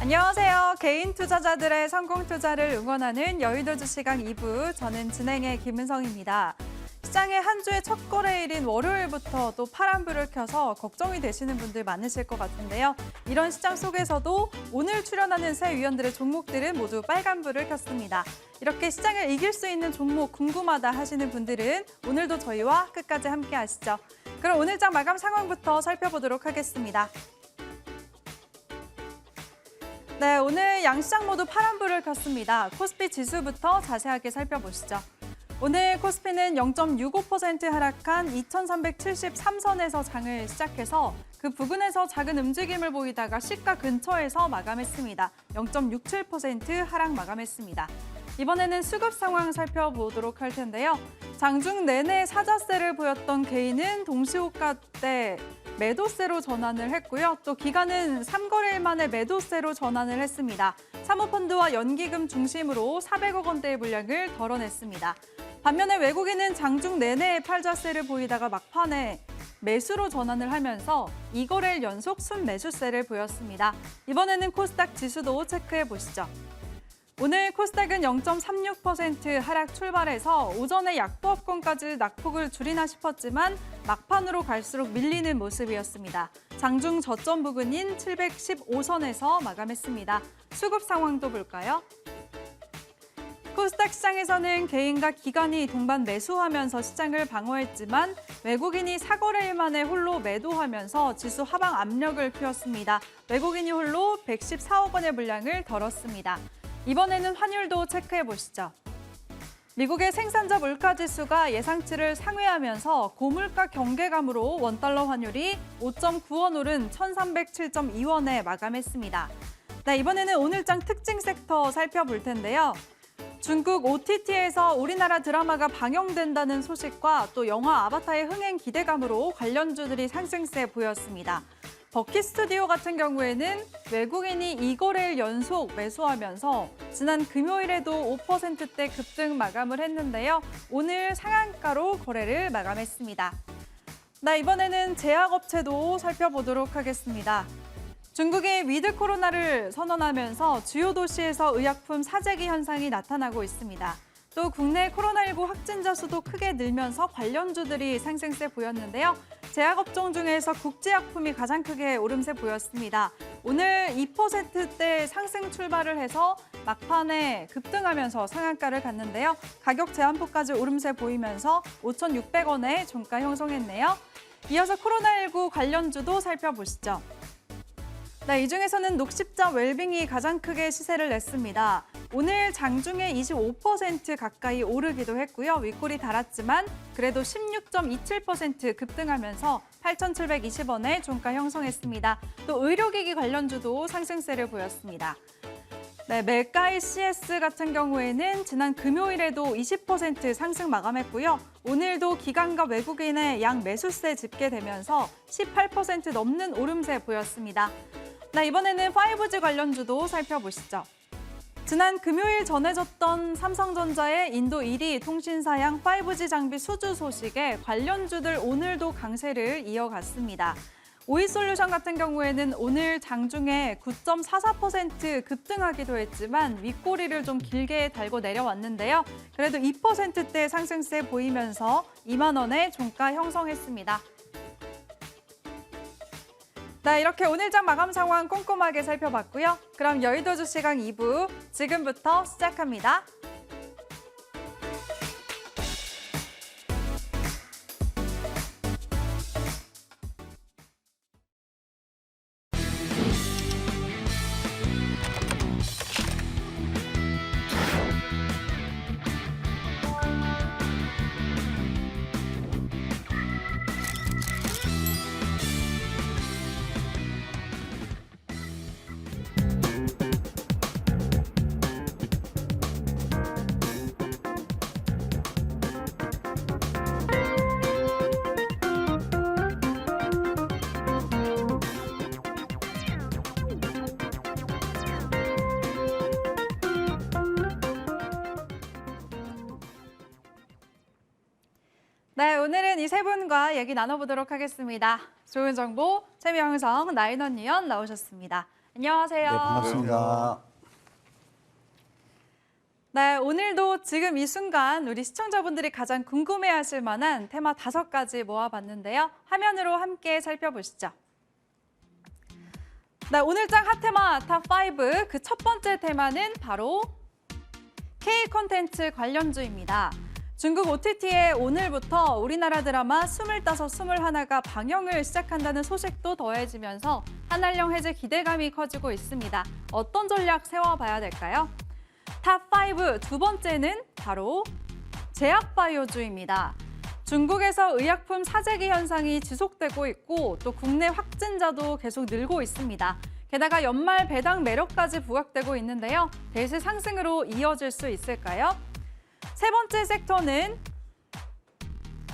안녕하세요. 개인 투자자들의 성공 투자를 응원하는 여의도 주시강 2부, 저는 진행의 김은성입니다. 시장의 한 주의 첫 거래일인 월요일부터 또 파란불을 켜서 걱정이 되시는 분들 많으실 것 같은데요. 이런 시장 속에서도 오늘 출연하는 새 위원들의 종목들은 모두 빨간불을 켰습니다. 이렇게 시장을 이길 수 있는 종목 궁금하다 하시는 분들은 오늘도 저희와 끝까지 함께 하시죠. 그럼 오늘 장 마감 상황부터 살펴보도록 하겠습니다. 네, 오늘 양시장 모두 파란불을 켰습니다. 코스피 지수부터 자세하게 살펴보시죠. 오늘 코스피는 0.65% 하락한 2373선에서 장을 시작해서 그 부근에서 작은 움직임을 보이다가 시가 근처에서 마감했습니다. 0.67% 하락 마감했습니다. 이번에는 수급 상황 살펴보도록 할 텐데요. 장중 내내 사자세를 보였던 개인은 동시호가 때 매도세로 전환을 했고요. 또 기관은 3거래일 만에 매도세로 전환을 했습니다. 사모펀드와 연기금 중심으로 400억 원대의 물량을 덜어냈습니다. 반면에 외국인은 장중 내내 팔자세를 보이다가 막판에 매수로 전환을 하면서 2거래일 연속 순매수세를 보였습니다. 이번에는 코스닥 지수도 체크해 보시죠. 오늘 코스닥은 0.36% 하락 출발해서 오전에 약보합권까지 낙폭을 줄이나 싶었지만 막판으로 갈수록 밀리는 모습이었습니다. 장중 저점 부근인 715선에서 마감했습니다. 수급 상황도 볼까요? 코스닥 시장에서는 개인과 기관이 동반 매수하면서 시장을 방어했지만 외국인이 4거래일 만에 홀로 매도하면서 지수 하방 압력을 키웠습니다. 외국인이 홀로 114억 원의 물량을 덜었습니다. 이번에는 환율도 체크해 보시죠. 미국의 생산자 물가지수가 예상치를 상회하면서 고물가 경계감으로 원달러 환율이 5.9원 오른 1307.2원에 마감했습니다. 네, 이번에는 오늘장 특징 섹터 살펴볼 텐데요. 중국 OTT에서 우리나라 드라마가 방영된다는 소식과 또 영화 아바타의 흥행 기대감으로 관련주들이 상승세 보였습니다. 버킷 스튜디오 같은 경우에는 외국인이 2거래일 연속 매수하면서 지난 금요일에도 5%대 급등 마감을 했는데요. 오늘 상한가로 거래를 마감했습니다. 네, 이번에는 제약업체도 살펴보도록 하겠습니다. 중국이 위드 코로나를 선언하면서 주요 도시에서 의약품 사재기 현상이 나타나고 있습니다. 또 국내 코로나19 확진자 수도 크게 늘면서 관련주들이 상승세 보였는데요. 제약업종 중에서 국제약품이 가장 크게 오름세 보였습니다. 오늘 2%대 상승 출발을 해서 막판에 급등하면서 상한가를 갔는데요. 가격 제한폭까지 오름세 보이면서 5,600원에 종가 형성했네요. 이어서 코로나19 관련주도 살펴보시죠. 네, 이 중에서는 녹십자 웰빙이 가장 크게 시세를 냈습니다. 오늘 장중에 25% 가까이 오르기도 했고요. 윗골이 달았지만 그래도 16.27% 급등하면서 8,720원에 종가 형성했습니다. 또 의료기기 관련주도 상승세를 보였습니다. 네, 멜가이 CS 같은 경우에는 지난 금요일에도 20% 상승 마감했고요. 오늘도 기관과 외국인의 양 매수세 집계되면서 18% 넘는 오름세 보였습니다. 네, 이번에는 5G 관련주도 살펴보시죠. 지난 금요일 전해졌던 삼성전자의 인도 1위 통신사양 5G 장비 수주 소식에 관련주들 오늘도 강세를 이어갔습니다. 오이솔루션 같은 경우에는 오늘 장중에 9.44% 급등하기도 했지만 윗꼬리를 좀 길게 달고 내려왔는데요. 그래도 2%대 상승세 보이면서 2만 원에 종가 형성했습니다. 네, 이렇게 오늘장 마감 상황 꼼꼼하게 살펴봤고요. 그럼 여의도 주시강 2부 지금부터 시작합니다. 네, 오늘은 이 세 분과 얘기 나눠보도록 하겠습니다. 좋은 정보, 재미 형성 나인원 위원 나오셨습니다. 안녕하세요. 네, 반갑습니다. 네, 오늘도 지금 이 순간 우리 시청자분들이 가장 궁금해하실 만한 테마 5가지 모아봤는데요. 화면으로 함께 살펴보시죠. 네, 오늘장 핫테마 탑5 그 첫 번째 테마는 바로 K 콘텐츠 관련주입니다. 중국 OTT에 오늘부터 우리나라 드라마 25, 21가 방영을 시작한다는 소식도 더해지면서 한한령 해제 기대감이 커지고 있습니다. 어떤 전략 세워봐야 될까요? 탑5 두 번째는 바로 제약바이오주입니다. 중국에서 의약품 사재기 현상이 지속되고 있고 또 국내 확진자도 계속 늘고 있습니다. 게다가 연말 배당 매력까지 부각되고 있는데요. 대세 상승으로 이어질 수 있을까요? 세 번째 섹터는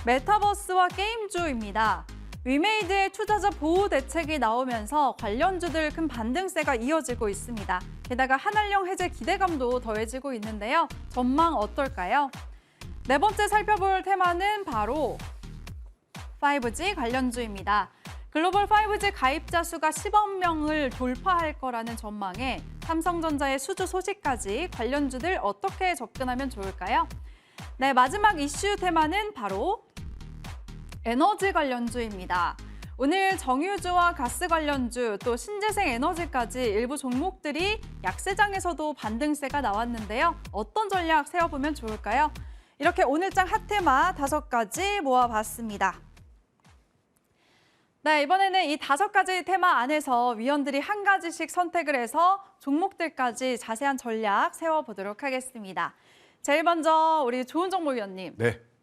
메타버스와 게임주입니다. 위메이드의 투자자 보호 대책이 나오면서 관련주들 큰 반등세가 이어지고 있습니다. 게다가 한한령 해제 기대감도 더해지고 있는데요. 전망 어떨까요? 네 번째 살펴볼 테마는 바로 5G 관련주입니다. 글로벌 5G 가입자 수가 10억 명을 돌파할 거라는 전망에 삼성전자의 수주 소식까지 관련주들 어떻게 접근하면 좋을까요? 네, 마지막 이슈 테마는 바로 에너지 관련주입니다. 오늘 정유주와 가스 관련주, 또 신재생 에너지까지 일부 종목들이 약세장에서도 반등세가 나왔는데요. 어떤 전략 세워보면 좋을까요? 이렇게 오늘장 핫테마 5가지 모아봤습니다. 네, 이번에는 이 5가지 테마 안에서 위원들이 한 가지씩 선택을 해서 종목들까지 자세한 전략 세워보도록 하겠습니다. 제일 먼저 우리 조은정 위원님.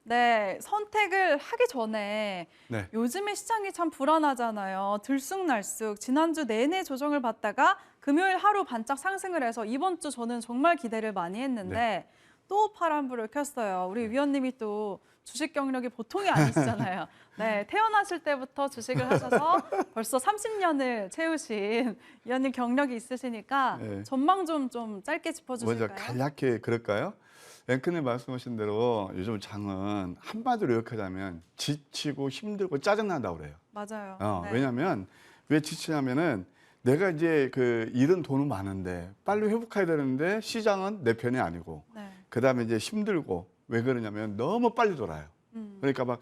네, 선택을 하기 전에 요즘에 시장이 참 불안하잖아요. 들쑥날쑥 지난주 내내 조정을 받다가 금요일 하루 반짝 상승을 해서 이번 주 저는 정말 기대를 많이 했는데 또 파란불을 켰어요. 우리 위원님이 또 주식 경력이 보통이 아니시잖아요. 네, 태어나실 때부터 주식을 하셔서 벌써 30년을 채우신 위원님 경력이 있으시니까 전망 좀 짧게 짚어주실까요? 먼저 간략히 그럴까요? 앵커님 말씀하신 대로 요즘 장은 한마디로 요약하자면 지치고 힘들고 짜증난다고 그래요. 맞아요. 왜냐하면 왜 지치냐면은 내가 이제 그 잃은 돈은 많은데 빨리 회복해야 되는데 시장은 내 편이 아니고 그다음에 이제 힘들고 왜 그러냐면 너무 빨리 돌아요. 그러니까 막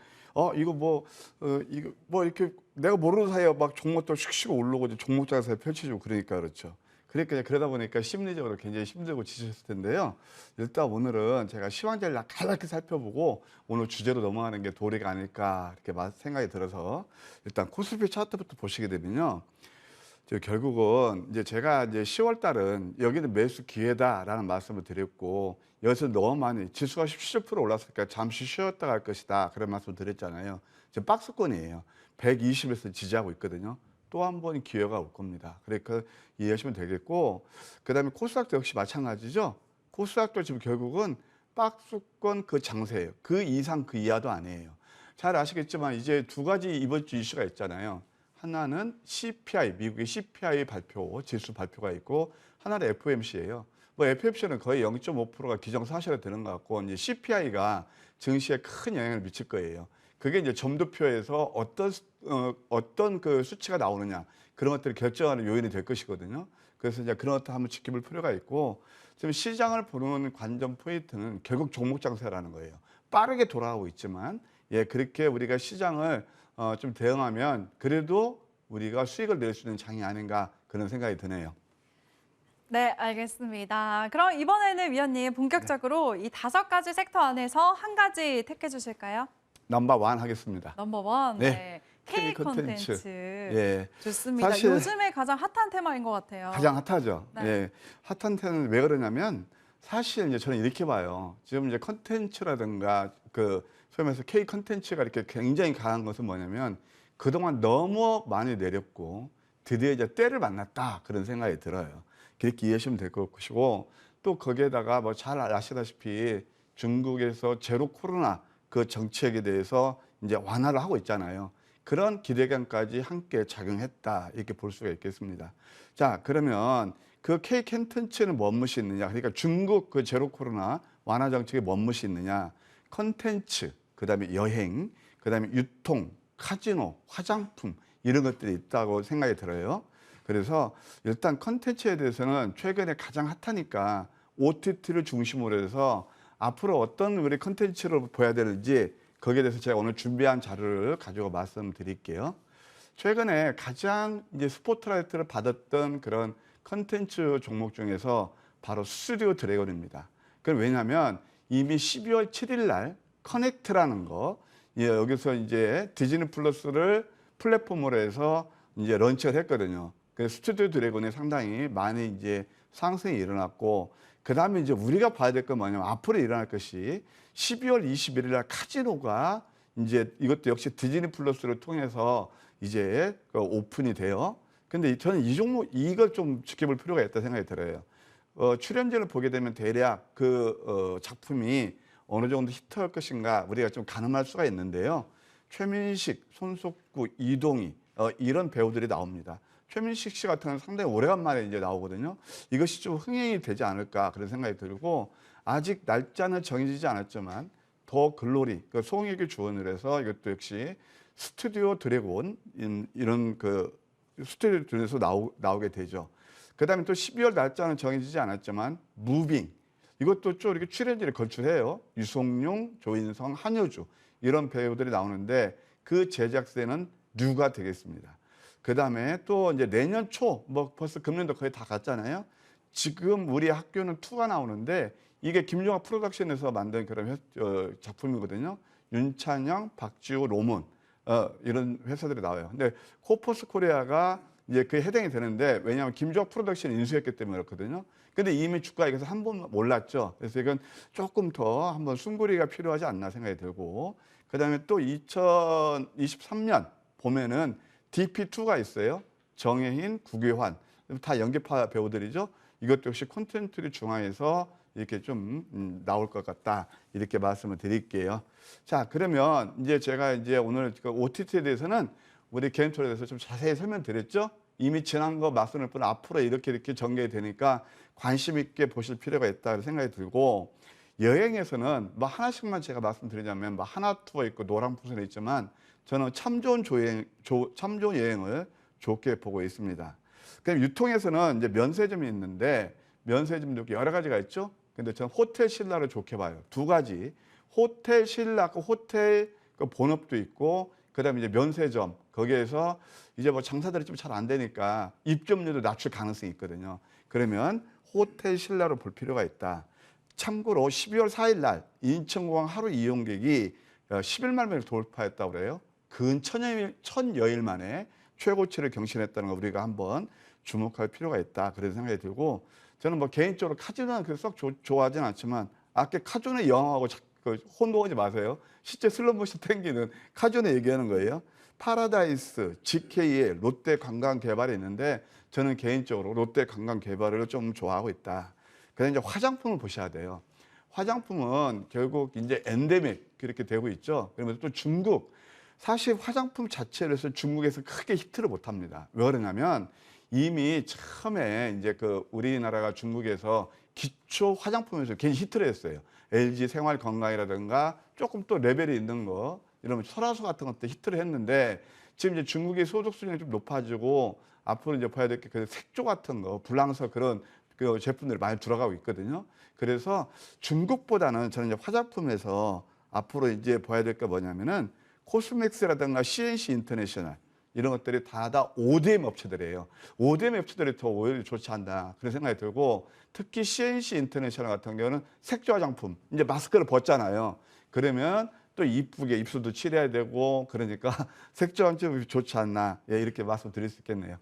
이거 뭐 이렇게 내가 모르는 사이에 막 종목도 슉슉 오르고 이제 종목장에서 펼치고 그러니까 그렇죠. 그러니까 그러다 보니까 심리적으로 굉장히 힘들고 지쳤을 텐데요. 일단 오늘은 제가 시황전략 간략히 살펴보고 오늘 주제로 넘어가는 게 도리가 아닐까 이렇게 생각이 들어서 일단 코스피 차트부터 보시게 되면요. 결국은 이제 제가 이제 10월 달은 여기는 매수 기회다라는 말씀을 드렸고 여기서 너무 많이 지수가 17% 올랐으니까 잠시 쉬었다 갈 것이다 그런 말씀을 드렸잖아요. 지금 박스권이에요. 120에서 지지하고 있거든요. 또 한 번 기회가 올 겁니다. 그러니까 이해하시면 되겠고 그다음에 코스닥도 역시 마찬가지죠. 코스닥도 지금 결국은 박스권 그 장세예요. 그 이상 그 이하도 아니에요. 잘 아시겠지만 이제 두 가지 이번 주 이슈가 있잖아요. 하나는 CPI, 미국의 CPI 발표, 지수 발표가 있고 하나는 FOMC예요. 뭐 FOMC는 거의 0.5%가 기정사실화 되는 것 같고 이제 CPI가 증시에 큰 영향을 미칠 거예요. 그게 이제 점도표에서 어떤 그 수치가 나오느냐 그런 것들을 결정하는 요인이 될 것이거든요. 그래서 이제 그런 것도 한번 지켜볼 필요가 있고 지금 시장을 보는 관전 포인트는 결국 종목 장세라는 거예요. 빠르게 돌아가고 있지만 그렇게 우리가 시장을 좀 대응하면 그래도 우리가 수익을 낼 수 있는 장이 아닌가 그런 생각이 드네요. 네, 알겠습니다. 그럼 이번에는 위원님 본격적으로 이 5가지 섹터 안에서 한 가지 택해 주실까요? 넘버1 하겠습니다. 넘버1. 네. K 콘텐츠. 좋습니다. 사실 요즘에 가장 핫한 테마인 것 같아요. 가장 핫하죠. 핫한 테마는 왜 그러냐면 사실 이제 저는 이렇게 봐요. 지금 이제 콘텐츠라든가 그 소위 말해서 K 콘텐츠가 이렇게 굉장히 강한 것은 뭐냐면 그동안 너무 많이 내렸고 드디어 이제 때를 만났다 그런 생각이 들어요. 그렇게 이해하시면 될 것이고 또 거기에다가 뭐 잘 아시다시피 중국에서 제로 코로나 그 정책에 대해서 이제 완화를 하고 있잖아요. 그런 기대감까지 함께 작용했다 이렇게 볼 수가 있겠습니다. 자, 그러면 그 K 콘텐츠는 뭔 뜻이 있느냐? 그러니까 중국 그 제로 코로나 완화 정책에 뭔 뜻이 있느냐? 콘텐츠, 그다음에 여행, 그다음에 유통, 카지노, 화장품 이런 것들이 있다고 생각이 들어요. 그래서 일단 컨텐츠에 대해서는 최근에 가장 핫하니까 OTT를 중심으로 해서 앞으로 어떤 우리 컨텐츠를 보여야 되는지 거기에 대해서 제가 오늘 준비한 자료를 가지고 말씀드릴게요. 최근에 가장 이제 스포트라이트를 받았던 그런 컨텐츠 종목 중에서 바로 스튜디오 드래곤입니다. 그럼 왜냐하면 이미 12월 7일 날 커넥트라는 거, 여기서 이제 디즈니 플러스를 플랫폼으로 해서 이제 런칭을 했거든요. 그래서 스튜디오 드래곤이 상당히 많이 이제 상승이 일어났고, 그 다음에 이제 우리가 봐야 될 건 뭐냐면 앞으로 일어날 것이 12월 21일 날 카지노가 이제 이것도 역시 디즈니 플러스를 통해서 이제 오픈이 돼요. 근데 저는 이 종목, 이걸 좀 지켜볼 필요가 있다 생각이 들어요. 출연진을 보게 되면 대략 작품이 어느 정도 히트할 것인가 우리가 좀 가늠할 수가 있는데요. 최민식, 손석구, 이동희 이런 배우들이 나옵니다. 최민식 씨 같은 경우는 상당히 오래간만에 이제 나오거든요. 이것이 좀 흥행이 되지 않을까 그런 생각이 들고, 아직 날짜는 정해지지 않았지만 더 글로리, 송혜교 주연을 해서 이것도 역시 스튜디오 드래곤 이런 스튜디오 드래곤에서 나오게 되죠. 그다음에 또 12월 날짜는 정해지지 않았지만 무빙, 이것도 좀 이렇게 출연진을 걸출해요. 유성룡, 조인성, 한효주 이런 배우들이 나오는데 그 제작사는 뉴가 되겠습니다. 그다음에 또 이제 내년 초, 벌써 금년도 거의 다 갔잖아요. 지금 우리 학교는 2가 나오는데 이게 김종학 프로덕션에서 만든 그런 작품이거든요. 윤찬영, 박지우, 로문 이런 회사들이 나와요. 근데 코퍼스 코리아가 이제 그에 해당이 되는데, 왜냐하면 김종학 프로덕션이 인수했기 때문에 그렇거든요. 근데 이미 주가가 여기서 한 번 올랐죠. 그래서 이건 조금 더 한번 숨고리가 필요하지 않나 생각이 들고, 그다음에 또 2023년 봄에는 DP2가 있어요. 정혜인, 구규환 다 연기파 배우들이죠. 이것도 역시 콘텐츠를 중앙에서 이렇게 좀 나올 것 같다, 이렇게 말씀을 드릴게요. 자, 그러면 이제 제가 이제 오늘 OTT에 대해서는 우리 개인톡에 대해서 좀 자세히 설명드렸죠. 이미 지난 거 말씀을 뿐 앞으로 이렇게 전개가 되니까 관심 있게 보실 필요가 있다 생각이 들고, 여행에서는 하나씩만 제가 말씀드리자면 하나투어 있고 노랑푸선이 있지만 저는 참 좋은 여행을 좋게 보고 있습니다. 그럼 유통에서는 이제 면세점이 있는데, 면세점도 여러 가지가 있죠. 근데 저는 호텔 신라를 좋게 봐요. 2가지. 호텔 신라, 호텔 본업도 있고, 그다음에 이제 면세점, 거기에서 이제 장사들이 좀 잘 안 되니까 입점료도 낮출 가능성이 있거든요. 그러면 호텔 신라로 볼 필요가 있다. 참고로 12월 4일 날 인천공항 하루 이용객이 11만 명을 돌파했다고 그래요. 근 1000여일 만에 최고치를 경신했다는 거 우리가 한번 주목할 필요가 있다, 그런 생각이 들고, 저는 개인적으로 카지노는 썩 좋아하진 않지만 아까 카지노 영화하고 혼동하지 마세요. 실제 슬롯머신 땡기는 카지노 얘기하는 거예요. 파라다이스, GK의 롯데 관광개발이 있는데 저는 개인적으로 롯데 관광개발을 좀 좋아하고 있다. 그래서 이제 화장품을 보셔야 돼요. 화장품은 결국 이제 엔데믹 그렇게 되고 있죠. 그러면서 또 중국, 사실 화장품 자체를 해서 중국에서 크게 히트를 못 합니다. 왜 그러냐면 이미 처음에 이제 우리나라가 중국에서 기초 화장품에서 괜히 히트를 했어요. LG 생활 건강이라든가 조금 또 레벨이 있는 거, 이러면 설화수 같은 것도 히트를 했는데, 지금 이제 중국의 소득 수준이 좀 높아지고 앞으로 이제 봐야 될 게 색조 같은 거, 불랑서 그런 제품들이 많이 들어가고 있거든요. 그래서 중국보다는 저는 이제 화장품에서 앞으로 이제 봐야 될 게 뭐냐면은 코스맥스라든가 CNC 인터내셔널 이런 것들이 다 ODM 업체들이에요. ODM 업체들이 더 오히려 좋지 않나 그런 생각이 들고, 특히 CNC 인터내셔널 같은 경우는 색조 화장품, 이제 마스크를 벗잖아요. 그러면 또 이쁘게 입술도 칠해야 되고, 그러니까 색조 화장품이 좋지 않나, 이렇게 말씀드릴 수 있겠네요.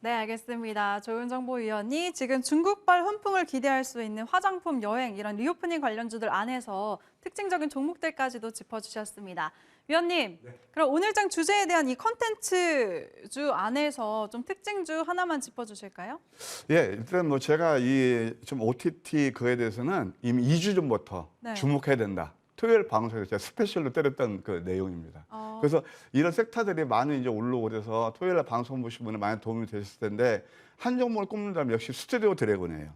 네, 알겠습니다. 조윤정 위원이 지금 중국발 훈풍을 기대할 수 있는 화장품, 여행 이런 리오프닝 관련주들 안에서 특징적인 종목들까지도 짚어주셨습니다. 위원님, 네. 그럼 오늘장 주제에 대한 이 컨텐츠주 안에서 좀 특징주 하나만 짚어주실까요? 예, 일단 제가 좀 OTT 그에 대해서는 이미 2주 전부터 네. 주목해야 된다. 토요일 방송에서 제가 스페셜로 때렸던 그 내용입니다. 그래서 이런 섹터들이 많이 이제 올라오고 그래서 토요일에 방송 보신 분은 많이 도움이 되셨을 텐데, 한 종목을 꼽는다면 역시 스튜디오 드래곤이에요.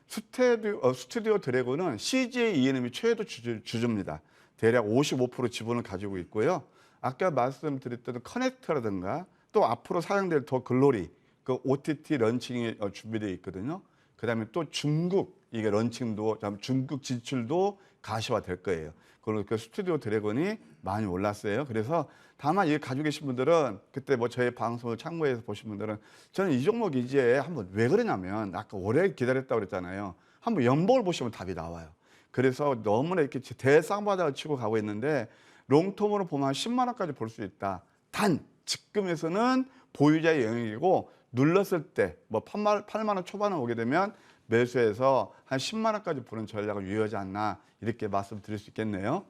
스튜디오 드래곤은 CJ E&M이 최대 주주입니다. 대략 55% 지분을 가지고 있고요. 아까 말씀드렸던 커넥트라든가 또 앞으로 사용될 더 글로리, 그 OTT 런칭이 준비되어 있거든요. 그다음에 또 중국 이게 런칭도 중국 진출도 가시화될 거예요. 그리고 그 스튜디오 드래곤이 많이 올랐어요. 그래서 다만 이 가지고 계신 분들은 그때 뭐 저희 방송을 참고해서 보신 분들은 저는 이 종목 이제 한번 왜 그러냐면 아까 오래 기다렸다고 그랬잖아요. 한번 연봉을 보시면 답이 나와요. 그래서 너무나 이렇게 대쌍바닥을 치고 가고 있는데 롱텀으로 보면 한 10만 원까지 볼 수 있다. 단 지금에서는 보유자의 영역이고 눌렀을 때 뭐 8만 원 초반에 오게 되면 매수해서 한 10만 원까지 보는 전략을 유효하지 않나 이렇게 말씀드릴 수 있겠네요.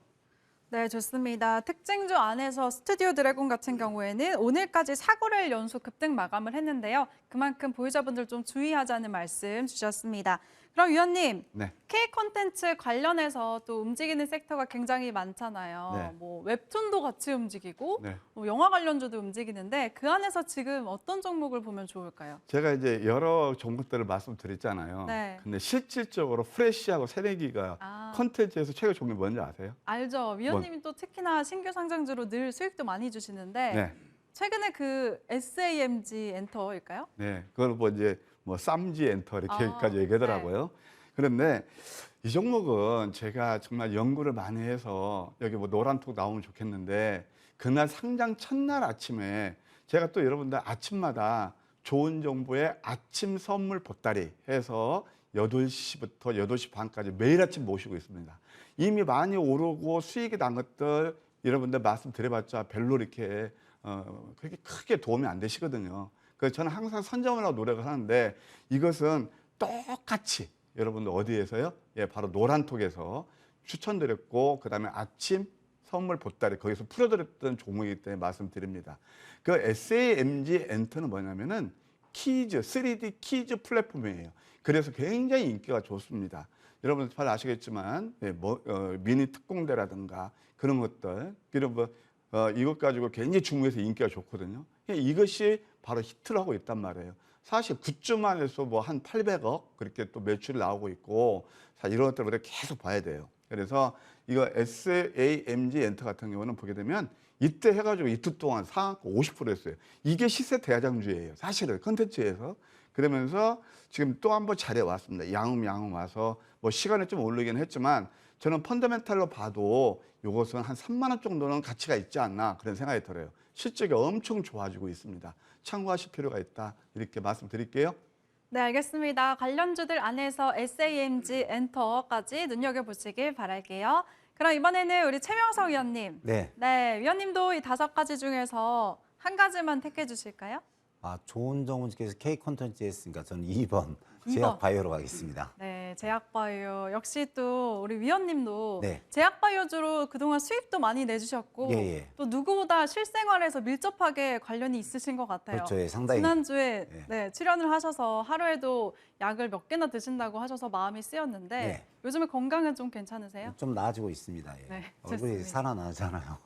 네, 좋습니다. 특징주 안에서 스튜디오 드래곤 같은 경우에는 오늘까지 4거래일 연속 급등 마감을 했는데요. 그만큼 보유자분들 좀 주의하자는 말씀 주셨습니다. 그럼 위원님, 네. K 콘텐츠 관련해서 또 움직이는 섹터가 굉장히 많잖아요. 네. 뭐 웹툰도 같이 움직이고 네. 뭐 영화 관련주도 움직이는데 그 안에서 지금 어떤 종목을 보면 좋을까요? 제가 이제 여러 종목들을 말씀드렸잖아요. 네. 근데 실질적으로 프레시하고 새내기가 아. 콘텐츠에서 최고 종목이 뭔지 아세요? 알죠. 위원님이 또 특히나 신규 상장주로 늘 수익도 많이 주시는데 네. 최근에 그 SAMG 엔터일까요? 네. 그걸 뭐 이제 뭐 쌈지 엔터 이렇게까지 아, 얘기하더라고요. 그런데 이 종목은 제가 정말 연구를 많이 해서 여기 뭐 노란톡 나오면 좋겠는데 그날 상장 첫날 아침에 제가 또 여러분들 아침마다 좋은 정보의 아침 선물 보따리 해서 8시부터 8시 반까지 매일 아침 모시고 있습니다. 이미 많이 오르고 수익이 난 것들 여러분들 말씀드려봤자 별로 이렇게 그렇게 크게 도움이 안 되시거든요. 그래서 저는 항상 선점을 하고 노력을 하는데 이것은 똑같이 여러분들 어디에서요? 예, 바로 노란톡에서 추천드렸고 그다음에 아침 선물 보따리 거기서 풀어드렸던 종목이기 때문에 말씀드립니다. 그 SAMG 엔터는 뭐냐면은 키즈, 3D 키즈 플랫폼이에요. 그래서 굉장히 인기가 좋습니다. 여러분들 잘 아시겠지만 미니 특공대라든가 그런 것들 이런 이것 가지고 굉장히 중국에서 인기가 좋거든요. 이것이 바로 히트를 하고 있단 말이에요. 사실 굿즈만 해서 뭐 한 800억 그렇게 또 매출이 나오고 있고 이런 것들 우리가 계속 봐야 돼요. 그래서 이거 SAMG 엔터 같은 경우는 보게 되면 이때 해가지고 이틀 동안 상한가 50% 했어요. 이게 시세 대장주예요. 사실은 컨텐츠에서. 그러면서 지금 또 한 번 자리에 왔습니다. 양음 와서 뭐 시간이 좀 오르긴 했지만 저는 펀더멘탈로 봐도 이것은 한 3만 원 정도는 가치가 있지 않나 그런 생각이 들어요. 실적이 엄청 좋아지고 있습니다. 참고하실 필요가 있다 이렇게 말씀드릴게요. 네, 알겠습니다. 관련주들 안에서 SAMG 엔터까지 눈여겨보시길 바랄게요. 그럼 이번에는 우리 최명석 위원님. 네. 네, 위원님도 이 5가지 중에서 한 가지만 택해 주실까요? 좋은 종목께서 K 콘텐츠 했으니까 저는 2번 제약바이오로 가겠습니다. 네, 제약바이오. 역시 또 우리 위원님도 네. 제약바이오주로 그동안 수익도 많이 내주셨고 예. 또 누구보다 실생활에서 밀접하게 관련이 있으신 것 같아요. 그렇죠. 예, 상당히. 지난주에 예. 네, 출연을 하셔서 하루에도 약을 몇 개나 드신다고 하셔서 마음이 쓰였는데 예. 요즘에 건강은 좀 괜찮으세요? 좀 나아지고 있습니다. 예. 네, 얼굴이 좋습니다. 살아나잖아요.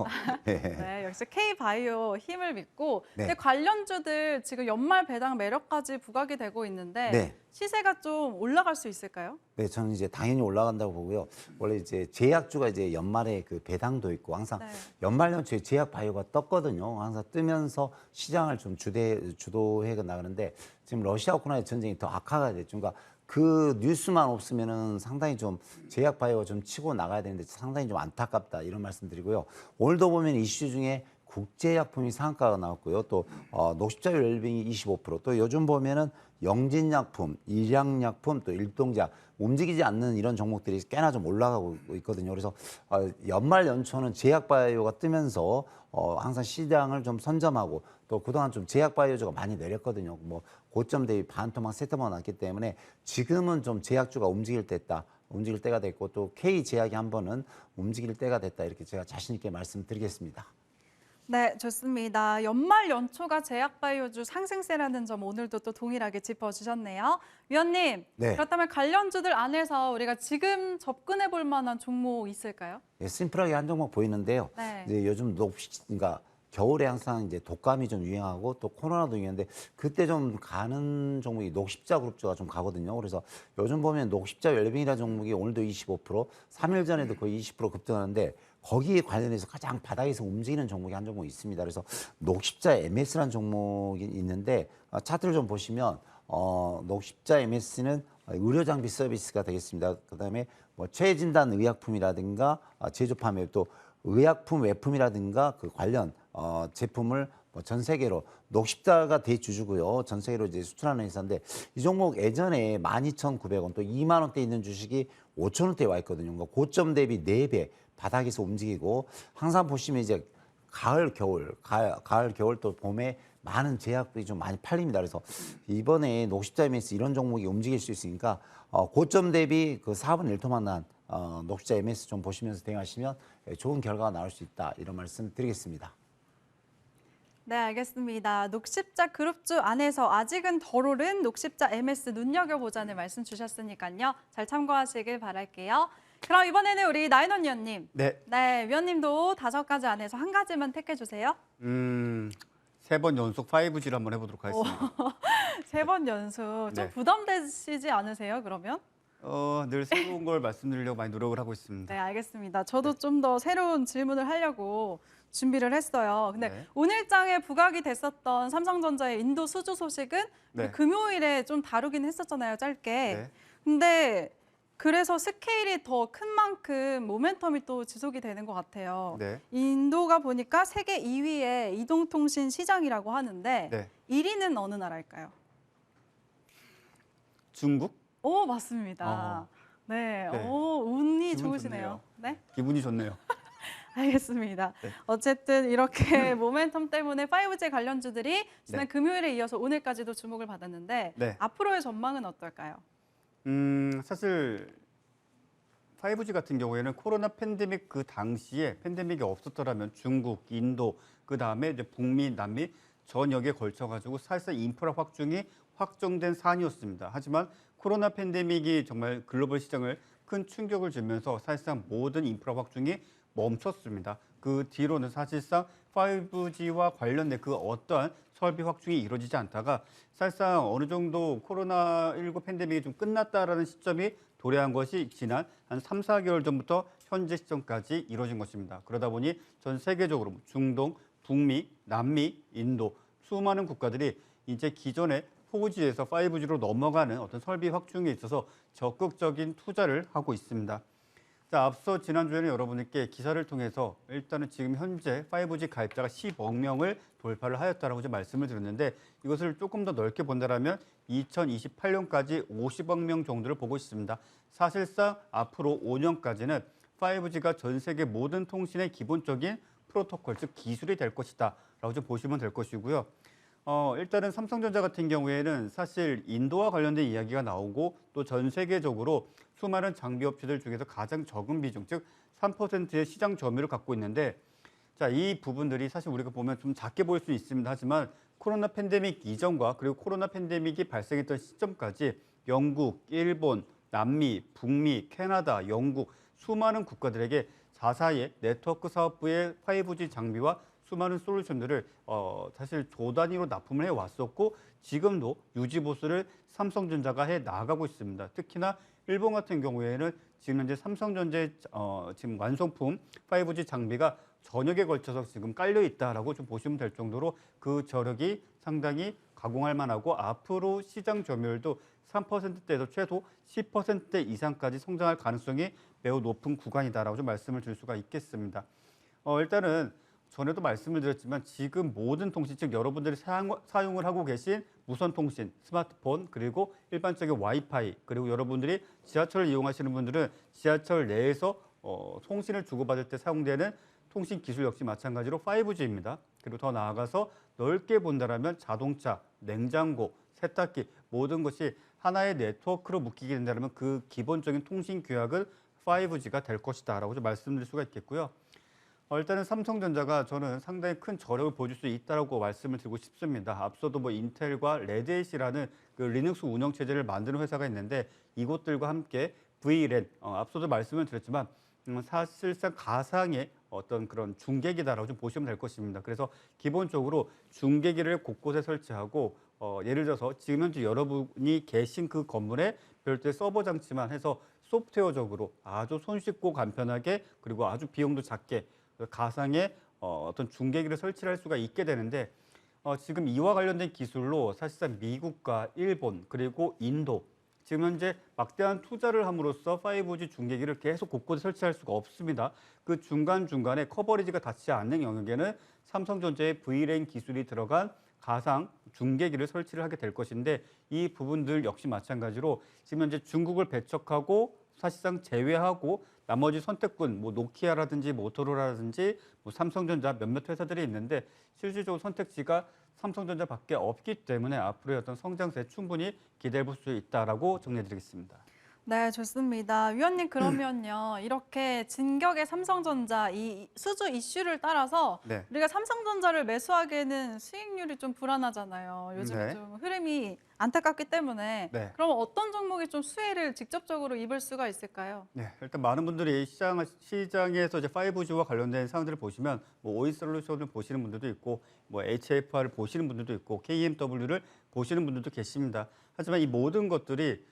예. 네, 역시 K바이오 힘을 믿고 네. 근데 관련주들 지금 연말 배당 매력까지 부각이 되고 있는데 네. 시세가 좀 올라갈 수 있을까요? 네, 저는 이제 당연히 올라간다고 보고요. 원래 이제 제약주가 이제 연말에 그 배당도 있고 항상 네. 연말 연초에 제약 바이오가 떴거든요. 항상 뜨면서 시장을 좀 주도해 나가는데 지금 러시아 우크라이나 전쟁이 더 악화가 됐죠. 그러니까 그 뉴스만 없으면은 상당히 좀 제약 바이오가 좀 치고 나가야 되는데 상당히 좀 안타깝다 이런 말씀드리고요. 오늘도 보면 이슈 중에 국제약품이 상한가가 나왔고요. 또 녹십자율 웰빙이 25%. 또 요즘 보면은 영진약품, 일양약품, 또 일동작 움직이지 않는 이런 종목들이 꽤나 좀 올라가고 있거든요. 그래서 연말 연초는 제약바이오가 뜨면서 항상 시장을 좀 선점하고 또 그동안 좀 제약바이오주가 많이 내렸거든요. 뭐 고점 대비 반토막 세트만 났기 때문에 지금은 좀 제약주가 움직일 때가 됐고 또 K제약이 한 번은 움직일 때가 됐다 이렇게 제가 자신 있게 말씀드리겠습니다. 네, 좋습니다. 연말 연초가 제약바이오주 상승세라는 점 오늘도 또 동일하게 짚어주셨네요. 위원님, 네. 그렇다면 관련주들 안에서 우리가 지금 접근해 볼 만한 종목 있을까요? 예, 심플하게 한 종목 보이는데요. 네. 이제 요즘 그러니까 겨울에 항상 이제 독감이 좀 유행하고 또 코로나도 유행하는데 그때 좀 가는 종목이 녹십자 그룹주가 좀 가거든요. 그래서 요즘 보면 녹십자 웰빙이라는 종목이 오늘도 25%, 3일 전에도 거의 20% 급등하는데 거기에 관련해서 가장 바닥에서 움직이는 종목이 한 종목이 있습니다. 그래서 녹십자 MS라는 종목이 있는데 차트를 좀 보시면 녹십자 MS는 의료 장비 서비스가 되겠습니다. 그다음에 뭐 최진단 의약품이라든가 제조팜에 또 의약품 외품이라든가 그 관련 제품을 뭐 전 세계로 녹십자가 대주주고요. 전 세계로 이제 수출하는 회사인데 이 종목 예전에 12,900원 또 2만 원대 있는 주식이 5천 원대에 와 있거든요. 그러니까 고점 대비 4배 바닥에서 움직이고 항상 보시면 이제 가을 겨울 또 봄에 많은 제약들이 좀 많이 팔립니다. 그래서 이번에 녹십자 MS 이런 종목이 움직일 수 있으니까 고점 대비 그 4분 1토만 난 녹십자 MS 좀 보시면서 대응하시면 좋은 결과가 나올 수 있다. 이런 말씀 드리겠습니다. 네, 알겠습니다. 녹십자 그룹주 안에서 아직은 덜 오른 녹십자 MS 눈여겨보자는 말씀 주셨으니까요. 잘 참고하시길 바랄게요. 그럼 이번에는 우리 나인원 위원님. 네. 네, 위원님도 5가지 안에서 한 가지만 택해 주세요. 3번 연속 5G를 한번 해보도록 하겠습니다. 3번 연속. 좀 네. 부담되시지 않으세요, 그러면? 늘 새로운 걸 말씀드리려고 많이 노력을 하고 있습니다. 네, 알겠습니다. 저도 좀 더 새로운 질문을 하려고 준비를 했어요. 근데 네. 오늘장에 부각이 됐었던 삼성전자의 인도 수주 소식은 네. 금요일에 좀 다루긴 했었잖아요, 짧게. 네. 근데 그래서 스케일이 더 큰 만큼 모멘텀이 또 지속이 되는 것 같아요. 네. 인도가 보니까 세계 2위의 이동통신 시장이라고 하는데 네. 1위는 어느 나라일까요? 중국? 오, 맞습니다. 네, 네. 오, 운이 기분 좋으시네요. 좋네요. 네, 기분이 좋네요. 알겠습니다. 네. 어쨌든 이렇게 모멘텀 때문에 5G 관련주들이 지난 네. 금요일에 이어서 오늘까지도 주목을 받았는데 네. 앞으로의 전망은 어떨까요? 사실 5G 같은 경우에는 코로나 팬데믹 그 당시에 팬데믹이 없었더라면 중국, 인도, 그 다음에 이제 북미, 남미 전역에 걸쳐가지고 사실상 인프라 확충이 확정된 사안이었습니다. 하지만 코로나 팬데믹이 정말 글로벌 시장을 큰 충격을 주면서 사실상 모든 인프라 확충이 멈췄습니다. 그 뒤로는 사실상 5G와 관련된 그 어떠한 설비 확충이 이루어지지 않다가 사실상 어느 정도 코로나19 팬데믹이 좀 끝났다라는 시점이 도래한 것이 지난 한 3, 4개월 전부터 현재 시점까지 이루어진 것입니다. 그러다 보니 전 세계적으로 중동, 북미, 남미, 인도 수많은 국가들이 이제 기존의 4G에서 5G로 넘어가는 어떤 설비 확충에 있어서 적극적인 투자를 하고 있습니다. 자, 앞서 지난주에는 여러분께 기사를 통해서 일단은 지금 현재 5G 가입자가 10억 명을 돌파를 하였다라고 이제 말씀을 드렸는데 이것을 조금 더 넓게 본다라면 2028년까지 50억 명 정도를 보고 있습니다. 사실상 앞으로 5년까지는 5G가 전 세계 모든 통신의 기본적인 프로토콜, 즉 기술이 될 것이다 라고 좀 보시면 될 것이고요. 일단은 삼성전자 같은 경우에는 사실 인도와 관련된 이야기가 나오고 또 전 세계적으로 수많은 장비 업체들 중에서 가장 적은 비중, 즉 3%의 시장 점유율을 갖고 있는데 자, 이 부분들이 사실 우리가 보면 좀 작게 보일 수 있습니다. 하지만 코로나 팬데믹 이전과 그리고 코로나 팬데믹이 발생했던 시점까지 영국, 일본, 남미, 북미, 캐나다, 영국 수많은 국가들에게 자사의 네트워크 사업부의 5G 장비와 수많은 솔루션들을 사실 조 단위로 납품을 해왔었고 지금도 유지 보수를 삼성전자가 해 나가고 있습니다. 특히나 일본 같은 경우에는 지금 현재 삼성전자의 지금 완성품 5G 장비가 전역에 걸쳐서 지금 깔려 있다라고 좀 보시면 될 정도로 그 저력이 상당히 가공할 만하고 앞으로 시장 점유율도 3%대에서 최소 10%대 이상까지 성장할 가능성이 매우 높은 구간이다라고 좀 말씀을 드릴 수가 있겠습니다. 일단은 전에도 말씀을 드렸지만 지금 모든 통신, 즉 여러분들이 사용을 하고 계신 무선 통신, 스마트폰, 그리고 일반적인 와이파이, 그리고 여러분들이 지하철을 이용하시는 분들은 지하철 내에서 통신을 주고받을 때 사용되는 통신 기술 역시 마찬가지로 5G입니다. 그리고 더 나아가서 넓게 본다라면 자동차, 냉장고, 세탁기 모든 것이 하나의 네트워크로 묶이게 된다면 그 기본적인 통신 규약은 5G가 될 것이다라고 좀 말씀드릴 수가 있겠고요. 일단은 삼성전자가 저는 상당히 큰 저력을 보여줄 수 있다고 말씀을 드리고 싶습니다. 앞서도 뭐 인텔과 레드햇이라는 그 리눅스 운영 체제를 만드는 회사가 있는데 이곳들과 함께 V랜 앞서도 말씀을 드렸지만 사실상 가상의 어떤 그런 중계기다라고 좀 보시면 될 것입니다. 그래서 기본적으로 중계기를 곳곳에 설치하고 예를 들어서 지금 현재 여러분이 계신 그 건물에 별도의 서버 장치만 해서 소프트웨어적으로 아주 손쉽고 간편하게 그리고 아주 비용도 작게 가상의 어떤 중계기를 설치할 수가 있게 되는데 지금 이와 관련된 기술로 사실상 미국과 일본 그리고 인도 지금 현재 막대한 투자를 함으로써 5G 중계기를 계속 곳곳에 설치할 수가 없습니다. 그 중간중간에 커버리지가 닿지 않는 영역에는 삼성전자의 V랜 기술이 들어간 가상 중계기를 설치를 하게 될 것인데 이 부분들 역시 마찬가지로 지금 현재 중국을 배척하고 사실상 제외하고 나머지 선택군 뭐 노키아라든지 모토로라라든지 뭐 삼성전자 몇몇 회사들이 있는데 실질적으로 선택지가 삼성전자밖에 없기 때문에 앞으로의 어떤 성장세에 충분히 기대해 볼 수 있다라고 정리해드리겠습니다. 네, 좋습니다. 위원님 그러면요. 이렇게 진격의 삼성전자 이 수주 이슈를 따라서 네. 우리가 삼성전자를 매수하기에는 수익률이 좀 불안하잖아요. 요즘 네. 좀 흐름이 안타깝기 때문에 네. 그럼 어떤 종목이 좀 수혜를 직접적으로 입을 수가 있을까요? 네, 일단 많은 분들이 시장에서 이제 5G와 관련된 사항들을 보시면 뭐 오이솔루션을 보시는 분들도 있고 뭐 HFR을 보시는 분들도 있고 KMW를 보시는 분들도 계십니다. 하지만 이 모든 것들이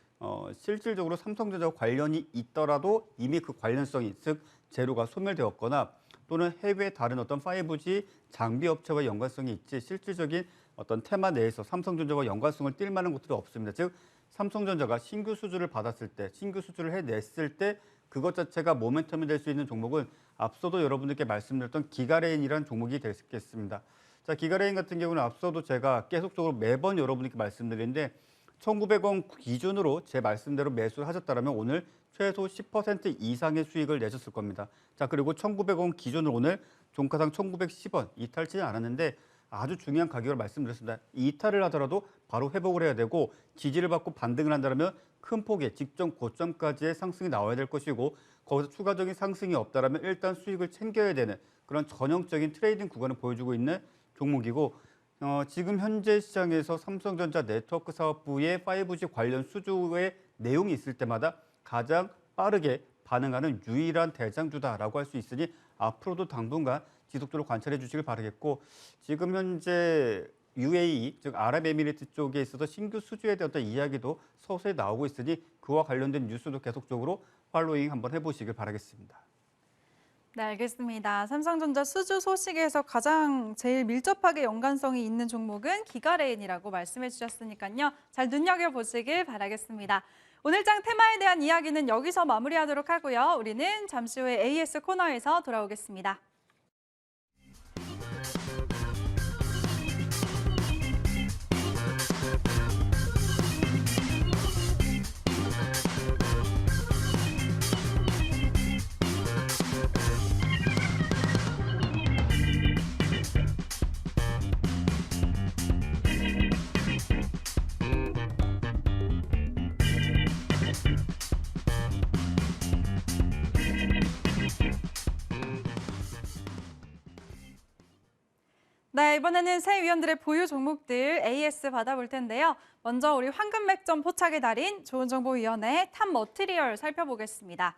실질적으로 삼성전자와 관련이 있더라도 이미 그 관련성이 즉 재료가 소멸되었거나 또는 해외 다른 어떤 5G 장비 업체와 연관성이 있지 실질적인 어떤 테마 내에서 삼성전자와 연관성을 띌 만한 것들이 없습니다. 즉 삼성전자가 신규 수주를 받았을 때, 신규 수주를 해냈을 때 그것 자체가 모멘텀이 될 수 있는 종목은 앞서도 여러분들께 말씀드렸던 기가레인이라는 종목이 되겠습니다. 자, 기가레인 같은 경우는 앞서도 제가 계속적으로 매번 여러분들께 말씀드리는데 1,900원 기준으로 제 말씀대로 매수를 하셨다면 오늘 최소 10% 이상의 수익을 내셨을 겁니다. 자, 그리고 1,900원 기준으로 오늘 종가상 1,910원 이탈치지 않았는데 아주 중요한 가격을 말씀드렸습니다. 이탈을 하더라도 바로 회복을 해야 되고 지지를 받고 반등을 한다면 큰 폭의 직전 고점까지의 상승이 나와야 될 것이고 거기서 추가적인 상승이 없다면 일단 수익을 챙겨야 되는 그런 전형적인 트레이딩 구간을 보여주고 있는 종목이고 지금 현재 시장에서 삼성전자 네트워크 사업부의 5G 관련 수주의 내용이 있을 때마다 가장 빠르게 반응하는 유일한 대장주다라고 할 수 있으니 앞으로도 당분간 지속적으로 관찰해 주시길 바라겠고 지금 현재 UAE 즉 아랍에미리트 쪽에 있어서 신규 수주에 대한 어떤 이야기도 서서히 나오고 있으니 그와 관련된 뉴스도 계속적으로 팔로잉 한번 해보시길 바라겠습니다. 네, 알겠습니다. 삼성전자 수주 소식에서 가장 제일 밀접하게 연관성이 있는 종목은 기가레인이라고 말씀해 주셨으니까요. 잘 눈여겨보시길 바라겠습니다. 오늘 장 테마에 대한 이야기는 여기서 마무리하도록 하고요. 우리는 잠시 후에 AS 코너에서 돌아오겠습니다. 네, 이번에는 새 위원들의 보유 종목들 AS 받아볼 텐데요. 먼저 우리 황금맥점 포착의 달인 좋은정보위원회 탑머티리얼 살펴보겠습니다.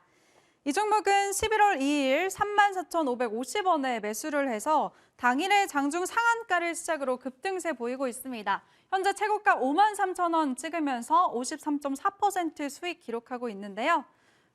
이 종목은 11월 2일 34,550원에 매수를 해서 당일의 장중 상한가를 시작으로 급등세 보이고 있습니다. 현재 최고가 53,000원 찍으면서 53.4% 수익 기록하고 있는데요.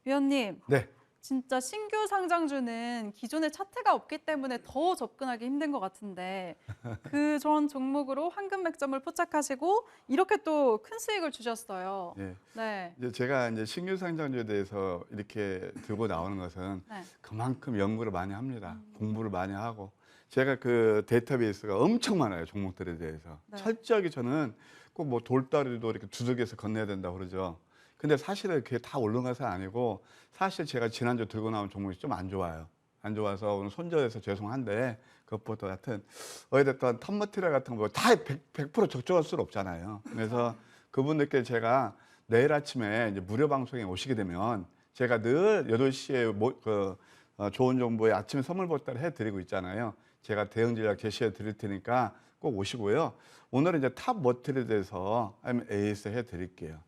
위원님. 네. 진짜 신규 상장주는 기존에 차트가 없기 때문에 더 접근하기 힘든 것 같은데 그전 종목으로 황금 맥점을 포착하시고 이렇게 또 큰 수익을 주셨어요. 네. 네. 이제 제가 이제 신규 상장주에 대해서 이렇게 들고 나오는 것은 네. 그만큼 연구를 많이 합니다. 공부를 많이 하고 제가 그 데이터베이스가 엄청 많아요. 종목들에 대해서. 네. 철저하게 저는 꼭 뭐 돌다리도 이렇게 두들겨서 건너야 된다고 그러죠. 근데 사실은 그게 다 올라가서 아니고 사실 제가 지난주 들고 나온 종목이 좀 안 좋아요. 안 좋아서 오늘 손절해서 죄송한데 그것보다 하여튼 어찌됐든 탑머티리얼 같은 거 다 100% 적정할 수는 없잖아요. 그래서 그분들께 제가 내일 아침에 이제 무료 방송에 오시게 되면 제가 늘 8시에 좋은 정보에 아침에 선물 보따리 해드리고 있잖아요. 제가 대응 전략 제시해 드릴 테니까 꼭 오시고요. 오늘은 이제 탑머티리얼에 대해서 AS 해드릴게요.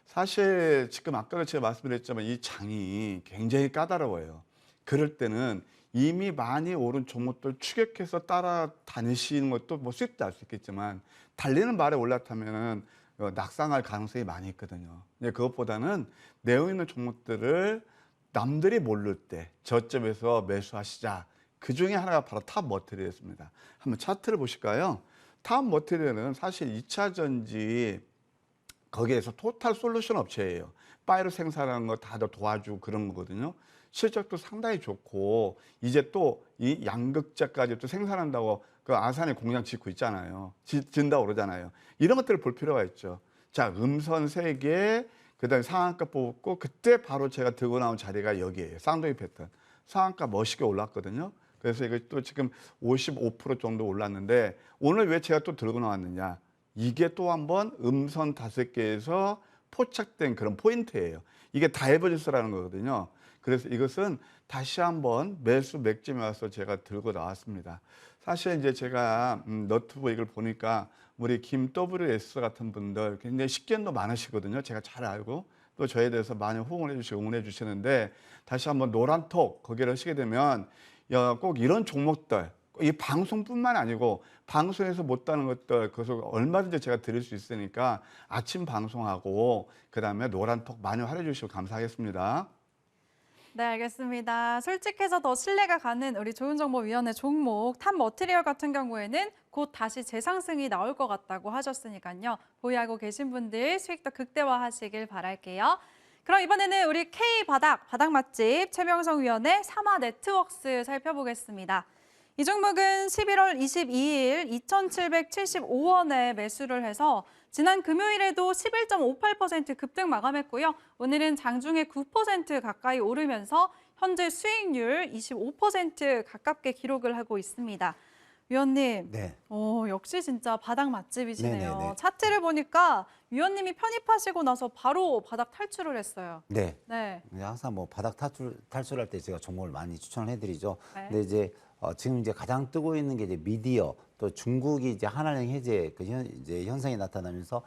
사실 지금 아까도 제가 말씀드렸지만 이 장이 굉장히 까다로워요. 그럴 때는 이미 많이 오른 종목들 추격해서 따라다니시는 것도 뭐 수익도 알 수 있겠지만 달리는 말에 올라타면은 낙상할 가능성이 많이 있거든요. 근데 그것보다는 내용 있는 종목들을 남들이 모를 때 저점에서 매수하시자. 그 중에 하나가 바로 탑 머티리얼이었습니다. 한번 차트를 보실까요? 탑 머티리얼은 사실 2차 전지 거기에서 토탈 솔루션 업체예요. 바이오 생산하는 거 다 도와주고 그런 거거든요. 실적도 상당히 좋고 이제 또 이 양극재까지 또 생산한다고 그 아산에 공장 짓고 있잖아요. 진다고 그러잖아요. 이런 것들을 볼 필요가 있죠. 자, 음선 3개, 그다음에 상한가 뽑고 그때 바로 제가 들고 나온 자리가 여기에요. 쌍둥이 패턴. 상한가 멋있게 올랐거든요. 그래서 이거 또 지금 55% 정도 올랐는데 오늘 왜 제가 또 들고 나왔느냐. 이게 또 한번 음선 5개에서 포착된 그런 포인트예요. 이게 다이버전스라는 거거든요. 그래서 이것은 다시 한번 매수 맥점에 와서 제가 들고 나왔습니다. 사실 이제 제가 너튜브 이걸 보니까 우리 김 WS 같은 분들 굉장히 식견도 많으시거든요. 제가 잘 알고 또 저에 대해서 많이 호응을 해주시고 응원해 주시는데 다시 한번 노란톡 거기를 하시게 되면 꼭 이런 종목들 이 방송뿐만 아니고 방송에서 못 다는 것들 그래서 얼마든지 제가 드릴 수 있으니까 아침 방송하고 그다음에 노란톡 많이 활용해 주시고 감사하겠습니다. 네, 알겠습니다. 솔직해서 더 신뢰가 가는 우리 좋은정보위원회 종목 탑 머티리얼 같은 경우에는 곧 다시 재상승이 나올 것 같다고 하셨으니까요. 보유하고 계신 분들 수익도 극대화하시길 바랄게요. 그럼 이번에는 우리 K바닥, 바닥 맛집 최명성 위원의 사마네트웍스 살펴보겠습니다. 이 종목은 11월 22일 2,775원에 매수를 해서 지난 금요일에도 11.58% 급등 마감했고요. 오늘은 장중에 9% 가까이 오르면서 현재 수익률 25% 가깝게 기록을 하고 있습니다. 위원님, 네. 역시 진짜 바닥 맛집이시네요. 네네네. 차트를 보니까 위원님이 편입하시고 나서 바로 바닥 탈출을 했어요. 네. 네. 항상 뭐 바닥 탈출할 때 제가 종목을 많이 추천을 해드리죠. 네. 근데 이제 지금 이제 가장 뜨고 있는 게 이제 미디어 또 중국이 이제 한한령 해제 이제 현상이 나타나면서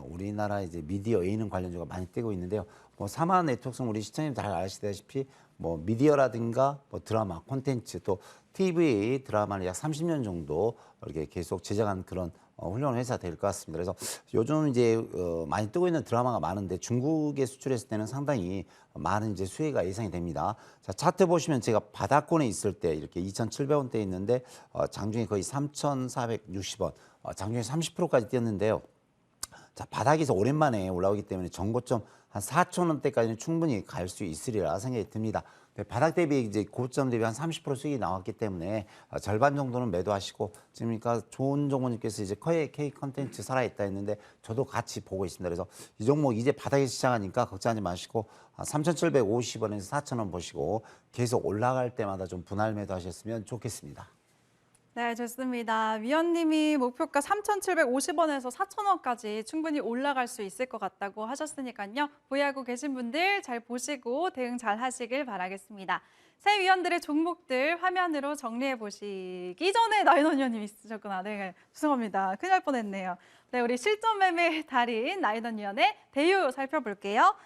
우리나라 이제 미디어 예능 관련주가 많이 뜨고 있는데요. 뭐 사마 네트워크는 우리 시청자님 잘 아시다시피 뭐 미디어라든가 뭐 드라마 콘텐츠 또 TV 드라마를 약 30년 정도 이렇게 계속 제작한 그런 훌륭한 회사 될 것 같습니다. 그래서 요즘 이제 많이 뜨고 있는 드라마가 많은데 중국에 수출했을 때는 상당히 많은 이제 수혜가 예상이 됩니다. 자, 차트 보시면 제가 바닥권에 있을 때 이렇게 2,700원대에 있는데 장중에 거의 3,460원, 장중에 30%까지 뛰었는데요. 자, 바닥에서 오랜만에 올라오기 때문에 전고점 한 4,000원대까지는 충분히 갈 수 있으리라 생각이 듭니다. 바닥 대비 이제 고점 대비 한 30% 수익이 나왔기 때문에 절반 정도는 매도하시고 지금 그러니까 좋은 종목님께서 이제 K 컨텐츠 살아있다 했는데 저도 같이 보고 있습니다. 그래서 이 종목 이제 바닥에서 시작하니까 걱정하지 마시고 3,750원에서 4,000원 보시고 계속 올라갈 때마다 좀 분할 매도하셨으면 좋겠습니다. 네, 좋습니다. 위원님이 목표가 3,750원에서 4,000원까지 충분히 올라갈 수 있을 것 같다고 하셨으니까요. 보유하고 계신 분들 잘 보시고 대응 잘 하시길 바라겠습니다. 새 위원들의 종목들 화면으로 정리해 보시기 전에 나인원 위원님 있으셨구나. 네, 죄송합니다. 큰일 날 뻔했네요. 네, 우리 실전 매매 달인 나인원 위원의 대유 살펴볼게요.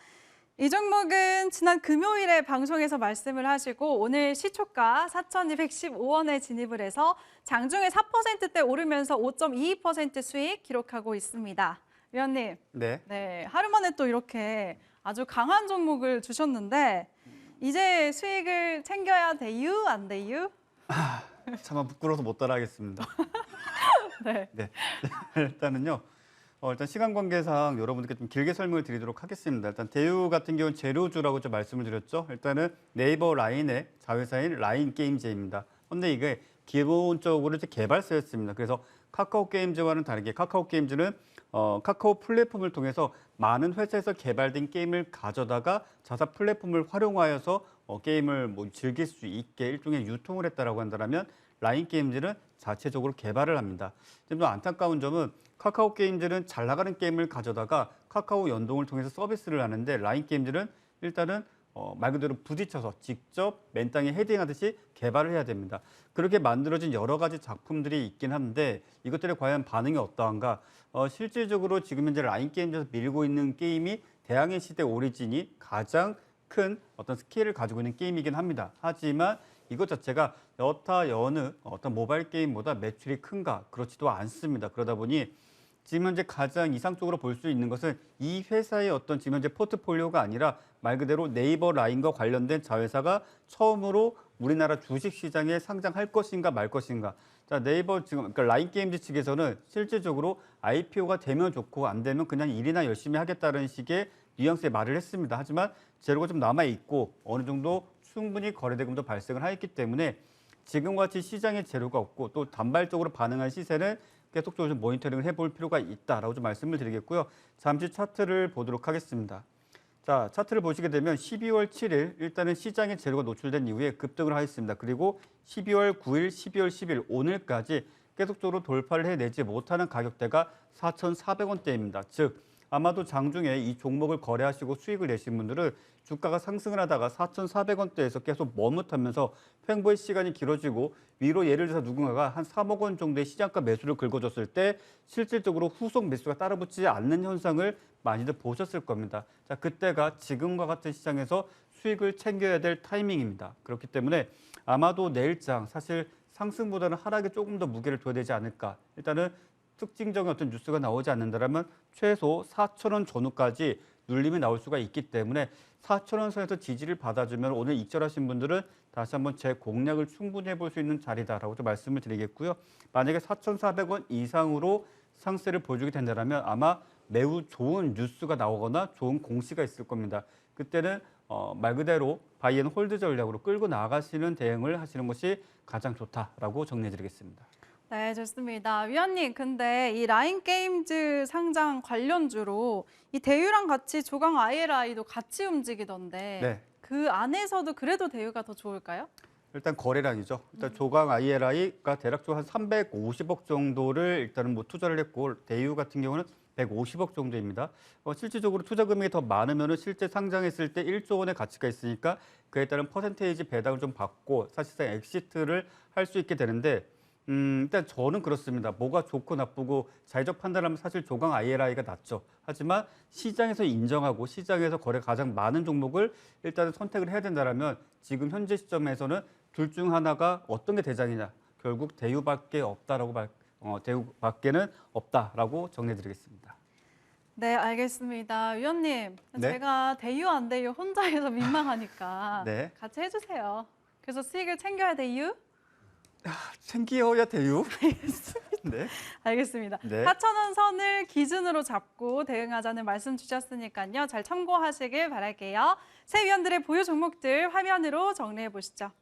이 종목은 지난 금요일에 방송에서 말씀을 하시고 오늘 시초가 4,215원에 진입을 해서 장중에 4%대 오르면서 5.22% 수익 기록하고 있습니다. 위원님, 네, 하루 만에 또 이렇게 아주 강한 종목을 주셨는데 이제 수익을 챙겨야 돼요? 안 돼요? 참 부끄러워서 못 따라하겠습니다. 네. 네. 일단은요. 일단 시간 관계상 여러분들께 좀 길게 설명을 드리도록 하겠습니다. 일단 대유 같은 경우는 재료주라고 좀 말씀을 드렸죠. 일단은 네이버 라인의 자회사인 라인게임즈입니다. 근데 이게 기본적으로 이제 개발사였습니다. 그래서 카카오 게임즈와는 다르게 카카오 게임즈는 카카오 플랫폼을 통해서 많은 회사에서 개발된 게임을 가져다가 자사 플랫폼을 활용하여서 게임을 뭐 즐길 수 있게 일종의 유통을 했다라고 한다면 라인 게임즈는 자체적으로 개발을 합니다. 좀 안타까운 점은 카카오 게임즈는 잘 나가는 게임을 가져다가 카카오 연동을 통해서 서비스를 하는데 라인 게임즈는 일단은 말 그대로 부딪혀서 직접 맨 땅에 헤딩하듯이 개발을 해야 됩니다. 그렇게 만들어진 여러 가지 작품들이 있긴 한데 이것들의 과연 반응이 어떠한가? 실질적으로 지금 현재 라인 게임즈에서 밀고 있는 게임이 대항해 시대 오리진이 가장 큰 어떤 스케일을 가지고 있는 게임이긴 합니다. 하지만 이것 자체가 여타 여느 어떤 모바일 게임보다 매출이 큰가? 그렇지도 않습니다. 그러다 보니 지금 현재 가장 이상적으로 볼 수 있는 것은 이 회사의 어떤 지금 현재 포트폴리오가 아니라 말 그대로 네이버 라인과 관련된 자회사가 처음으로 우리나라 주식 시장에 상장할 것인가 말 것인가. 자, 네이버 지금 그러니까 라인 게임즈 측에서는 실질적으로 IPO가 되면 좋고 안 되면 그냥 일이나 열심히 하겠다는 식의 뉘앙스의 말을 했습니다. 하지만 재료가 좀 남아 있고 어느 정도 충분히 거래 대금도 발생을 하였기 때문에 지금과 같이 시장에 재료가 없고 또 단발적으로 반응한 시세는 계속적으로 좀 모니터링을 해볼 필요가 있다라고 좀 말씀을 드리겠고요. 잠시 차트를 보도록 하겠습니다. 자, 차트를 보시게 되면 12월 7일 일단은 시장에 재료가 노출된 이후에 급등을 하였습니다. 그리고 12월 9일, 12월 10일 오늘까지 계속적으로 돌파를 해내지 못하는 가격대가 4,400원대입니다. 즉 아마도 장중에 이 종목을 거래하시고 수익을 내신 분들은 주가가 상승을 하다가 4,400원대에서 계속 머뭇하면서 횡보의 시간이 길어지고 위로 예를 들어서 누군가가 한 3억 원 정도의 시장가 매수를 긁어줬을 때 실질적으로 후속 매수가 따라붙지 않는 현상을 많이들 보셨을 겁니다. 자, 그때가 지금과 같은 시장에서 수익을 챙겨야 될 타이밍입니다. 그렇기 때문에 아마도 내일장 사실 상승보다는 하락에 조금 더 무게를 둬야 되지 않을까. 일단은 특징적인 어떤 뉴스가 나오지 않는다면 최소 4,000원 전후까지 눌림이 나올 수가 있기 때문에 4,000원 선에서 지지를 받아주면 오늘 익절하신 분들은 다시 한번 제 공략을 충분히 해볼 수 있는 자리다라고 좀 말씀을 드리겠고요. 만약에 4,400원 이상으로 상세를 보여주게 된다면 아마 매우 좋은 뉴스가 나오거나 좋은 공시가 있을 겁니다. 그때는 말 그대로 바이앤홀드 전략으로 끌고 나가시는 대응을 하시는 것이 가장 좋다라고 정리해드리겠습니다. 네, 좋습니다. 위원님, 근데 이 라인게임즈 상장 관련주로 이 대유랑 같이 조강 ILI도 같이 움직이던데 네. 그 안에서도 그래도 대유가 더 좋을까요? 일단 거래량이죠. 일단 조강 ILI가 대략적으로 한 350억 정도를 일단은 뭐 투자를 했고 대유 같은 경우는 150억 정도입니다. 실질적으로 투자 금액이 더 많으면은 실제 상장했을 때 1조 원의 가치가 있으니까 그에 따른 퍼센테이지 배당을 좀 받고 사실상 엑시트를 할 수 있게 되는데 일단 저는 그렇습니다. 뭐가 좋고 나쁘고 자의적 판단하면 사실 조강 ILI가 낫죠. 하지만 시장에서 인정하고 시장에서 거래가 가장 많은 종목을 일단은 선택을 해야 된다면 지금 현재 시점에서는 둘 중 하나가 어떤 게 대장이냐. 결국 대유밖에 없다라고 대유밖에는 없다라고 정리해드리겠습니다. 네, 알겠습니다. 위원님, 네. 제가 대유 안 대유 혼자 해서 민망하니까 네. 같이 해주세요. 그래서 수익을 챙겨야 대유? 챙겨야 대유. 네. 알겠습니다. 네. 4,000원 선을 기준으로 잡고 대응하자는 말씀 주셨으니까요. 잘 참고하시길 바랄게요. 새 위원들의 보유 종목들 화면으로 정리해 보시죠.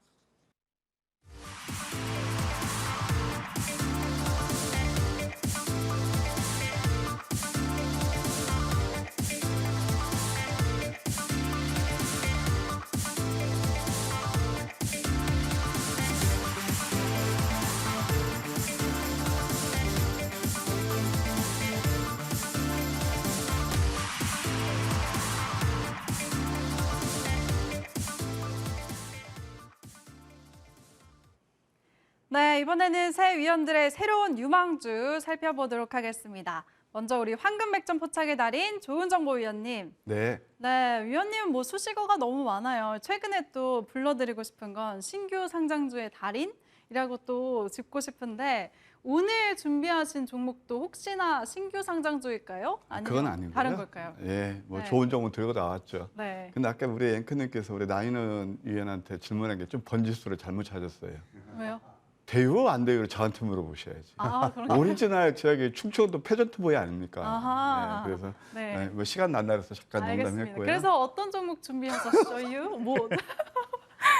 네, 이번에는 새 위원들의 새로운 유망주 살펴보도록 하겠습니다. 먼저 우리 황금백전 포착의 달인 조은정보 위원님. 네. 네, 위원님은 뭐 수식어가 너무 많아요. 최근에 또 불러드리고 싶은 건 신규 상장주의 달인이라고 또 짚고 싶은데 오늘 준비하신 종목도 혹시나 신규 상장주일까요? 아니면 그건 아니고요. 다른 걸까요? 예, 뭐 네. 좋은 정보 들고 나왔죠. 네. 근데 아까 우리 앵커님께서 우리 나인은 위원한테 질문한 게 좀 번지수를 잘못 찾았어요. 왜요? 대유 안 대유를 저한테 물어보셔야지. 아, 그런가요? 오리지널 저기 충청도 패전트보이 아닙니까? 아하. 네, 그래서 네. 뭐 시간 난다해서 잠깐 알겠습니다. 농담했고요. 그래서 어떤 종목 준비하셨어요? 뭐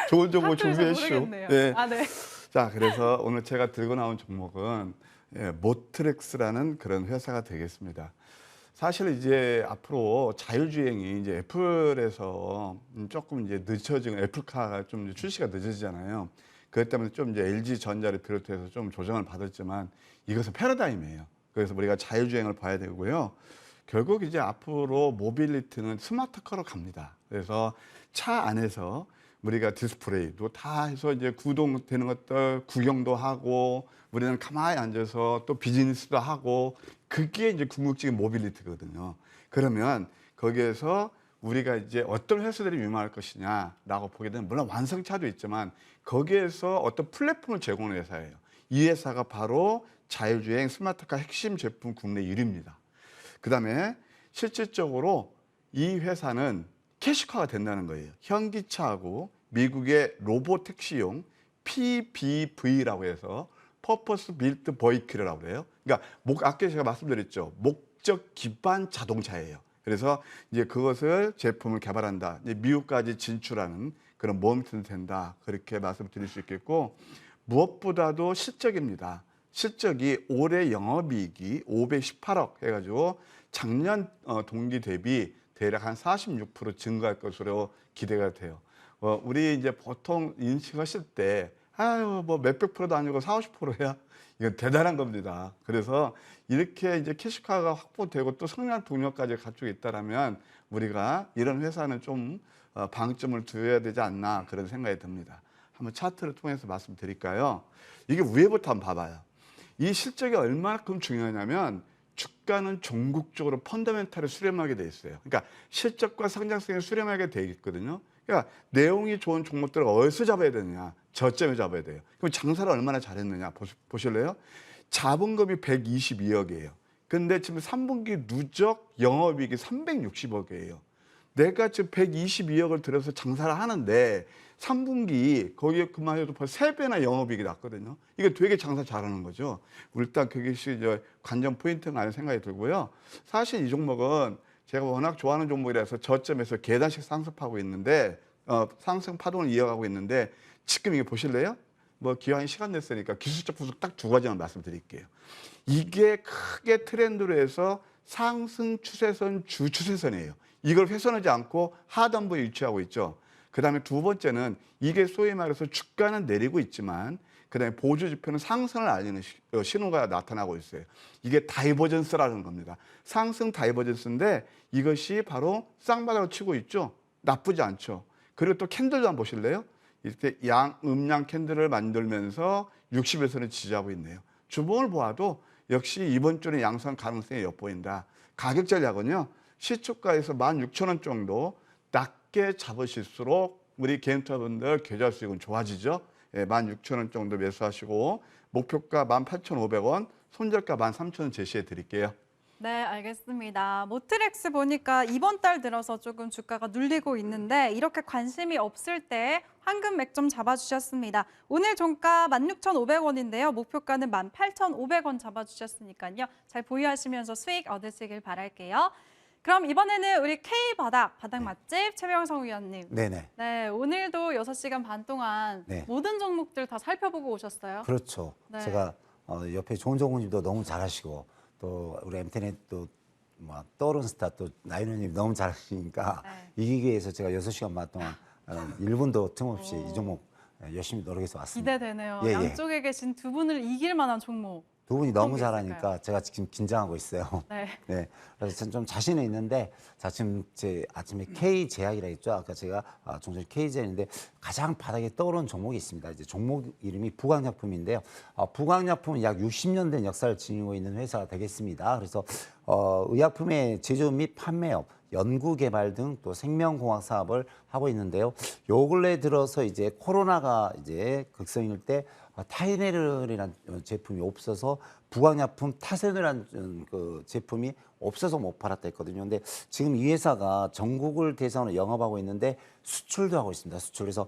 좋은 정보 사투리에서 준비했쇼. 모르겠네요. 예. 아, 네. 자, 그래서 오늘 제가 들고 나온 종목은 모트렉스라는 그런 회사가 되겠습니다. 사실 이제 앞으로 자율주행이 이제 애플에서 조금 이제 늦춰지고 애플카가 좀 출시가 늦어지잖아요. 그것 때문에 좀 이제 LG전자를 비롯해서 좀 조정을 받았지만 이것은 패러다임이에요. 그래서 우리가 자율주행을 봐야 되고요. 결국 이제 앞으로 모빌리티는 스마트카로 갑니다. 그래서 차 안에서 우리가 디스플레이도 다 해서 이제 구동되는 것들 구경도 하고 우리는 가만히 앉아서 또 비즈니스도 하고 그게 이제 궁극적인 모빌리티거든요. 그러면 거기에서 우리가 이제 어떤 회사들이 유명할 것이냐라고 보게 되면 물론 완성차도 있지만 거기에서 어떤 플랫폼을 제공하는 회사예요. 이 회사가 바로 자율주행 스마트카 핵심 제품 국내 1위입니다. 그다음에 실질적으로 이 회사는 캐시카가 된다는 거예요. 현기차하고 미국의 로보택시용 PBV라고 해서 퍼포스 빌트 버이클이라고 해요. 그러니까 아까 제가 말씀드렸죠. 목적 기반 자동차예요. 그래서 이제 그것을 제품을 개발한다. 이제 미국까지 진출하는 그런 모멘텀이 된다. 그렇게 말씀드릴 수 있겠고 무엇보다도 실적입니다. 실적이 올해 영업이익이 518억 해가지고 작년 동기 대비 대략 한 46% 증가할 것으로 기대가 돼요. 우리 이제 보통 인식하실 때 아유 뭐 몇백 프로도 아니고 40, 50%야. 이건 대단한 겁니다. 그래서 이렇게 이제 캐시카가 확보되고 또 성장 동력까지 갖추고 있다라면 우리가 이런 회사는 좀 방점을 두어야 되지 않나 그런 생각이 듭니다. 한번 차트를 통해서 말씀드릴까요? 이게 위에부터 한번 봐봐요. 이 실적이 얼마만큼 중요하냐면 주가는 종국적으로 펀더멘탈을 수렴하게 돼 있어요. 그러니까 실적과 상장성을 수렴하게 돼 있거든요. 그러니까 내용이 좋은 종목들을 어디서 잡아야 되느냐? 저점에 잡아야 돼요. 그럼 장사를 얼마나 잘했느냐 보실래요? 자본금이 122억이에요. 근데 지금 3분기 누적 영업이익이 360억이에요. 내가 지금 122억을 들여서 장사를 하는데 3분기 거기에 그만 해도 벌써 3배나 영업이익이 났거든요. 이게 되게 장사 잘하는 거죠. 일단 그것이 이제 관전 포인트가 아닌 생각이 들고요. 사실 이 종목은 제가 워낙 좋아하는 종목이라서 저점에서 계단식 상승하고 있는데 상승 파동을 이어가고 있는데 지금 이게 보실래요? 뭐 기왕에 시간 냈으니까 기술적 분석 딱 2가지만 말씀드릴게요. 이게 크게 트렌드로 해서 상승 추세선 주 추세선이에요. 이걸 훼손하지 않고 하단부에 위치하고 있죠. 그 다음에 두 번째는 이게 소위 말해서 주가는 내리고 있지만 그 다음에 보조 지표는 상승을 알리는 신호가 나타나고 있어요. 이게 다이버전스라는 겁니다. 상승 다이버전스인데 이것이 바로 쌍바닥으로 치고 있죠. 나쁘지 않죠. 그리고 또 캔들도 한번 보실래요? 이렇게 음양 캔들을 만들면서 60에서는 지지하고 있네요. 주봉을 보아도 역시 이번 주는 양상 가능성이 엿보인다. 가격 전략은요. 시초가에서 16,000원 정도 낮게 잡으실수록 우리 개인 투자분들 계좌 수익은 좋아지죠. 16,000원 정도 매수하시고 목표가 18,500원, 손절가 13,000원 제시해 드릴게요. 네, 알겠습니다. 모트렉스 보니까 이번 달 들어서 조금 주가가 눌리고 있는데 이렇게 관심이 없을 때 황금 맥점 잡아주셨습니다. 오늘 종가 16,500원인데요. 목표가는 18,500원 잡아주셨으니까요. 잘 보유하시면서 수익 얻으시길 바랄게요. 그럼 이번에는 우리 K바닥, 바닥 맛집 최명성 위원님. 네네. 네, 오늘도 6시간 반 동안 네. 모든 종목들 다 살펴보고 오셨어요. 그렇죠. 네. 제가 옆에 조은정님도 너무 잘하시고 또 우리 엠테넷 또 뭐 떠오른 스타 또 나윤호님 너무 잘하시니까 네. 이기기 위해서 제가 6시간 반 동안 1분도 틈없이 이 종목 열심히 노력해서 왔습니다. 기대되네요. 예, 예. 양쪽에 계신 두 분을 이길 만한 종목. 두 분이 어떤 너무 게 잘하니까 있을까요? 제가 지금 긴장하고 있어요. 네. 네, 그래서 저는 좀 자신은 있는데, 자 지금 제 아침에 K 제약이라 했죠. 아까 제가 종전 K 제약인데 가장 바닥에 떠오르는 종목이 있습니다. 이제 종목 이름이 부광약품인데요. 부광약품은 약 60년 된 역사를 지니고 있는 회사가 되겠습니다. 그래서 의약품의 제조 및 판매업, 연구 개발 등 또 생명공학 사업을 하고 있는데요. 요 근래 들어서 이제 코로나가 이제 극성일 때 타이레놀이라는 제품이 없어서 부광약품 타세놀이라는 그 제품이 없어서 못 팔았다 했거든요. 근데 지금 이 회사가 전국을 대상으로 영업하고 있는데 수출도 하고 있습니다. 수출. 그래서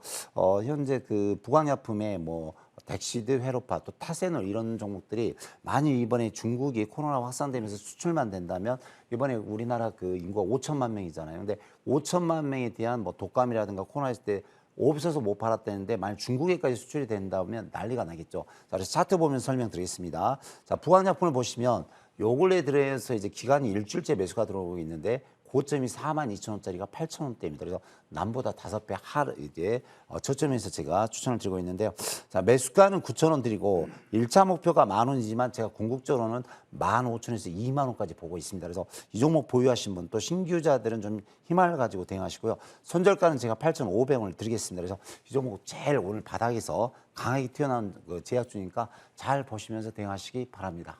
현재 그 부광약품에 뭐 덱시드, 회로파, 또 타세놀 이런 종목들이 많이 이번에 중국이 코로나 확산되면서 수출만 된다면 이번에 우리나라 그 인구가 5천만 명이잖아요. 근데 5천만 명에 대한 뭐 독감이라든가 코로나 있을 때 없어서 못 팔았다는데 만약 중국에까지 수출이 된다면 난리가 나겠죠. 자, 그래서 차트 보면서 설명드리겠습니다. 자, 부광약품을 보시면 요 근래 들어서 이제 기간이 일주일째 매수가 들어오고 있는데 고점이 42,000원짜리가 8,000원대입니다. 그래서 남보다 5배 이제 저점에서 제가 추천을 드리고 있는데요. 자, 매수가는 9,000원 드리고 1차 목표가 10,000원이지만 제가 궁극적으로는 15,000원에서 20,000원까지 보고 있습니다. 그래서 이 종목 보유하신 분 또 신규자들은 좀 힘을 가지고 대응하시고요. 손절가는 제가 8,500원을 드리겠습니다. 그래서 이 종목 제일 오늘 바닥에서 강하게 튀어나온 그 제약 중이니까 잘 보시면서 대응하시기 바랍니다.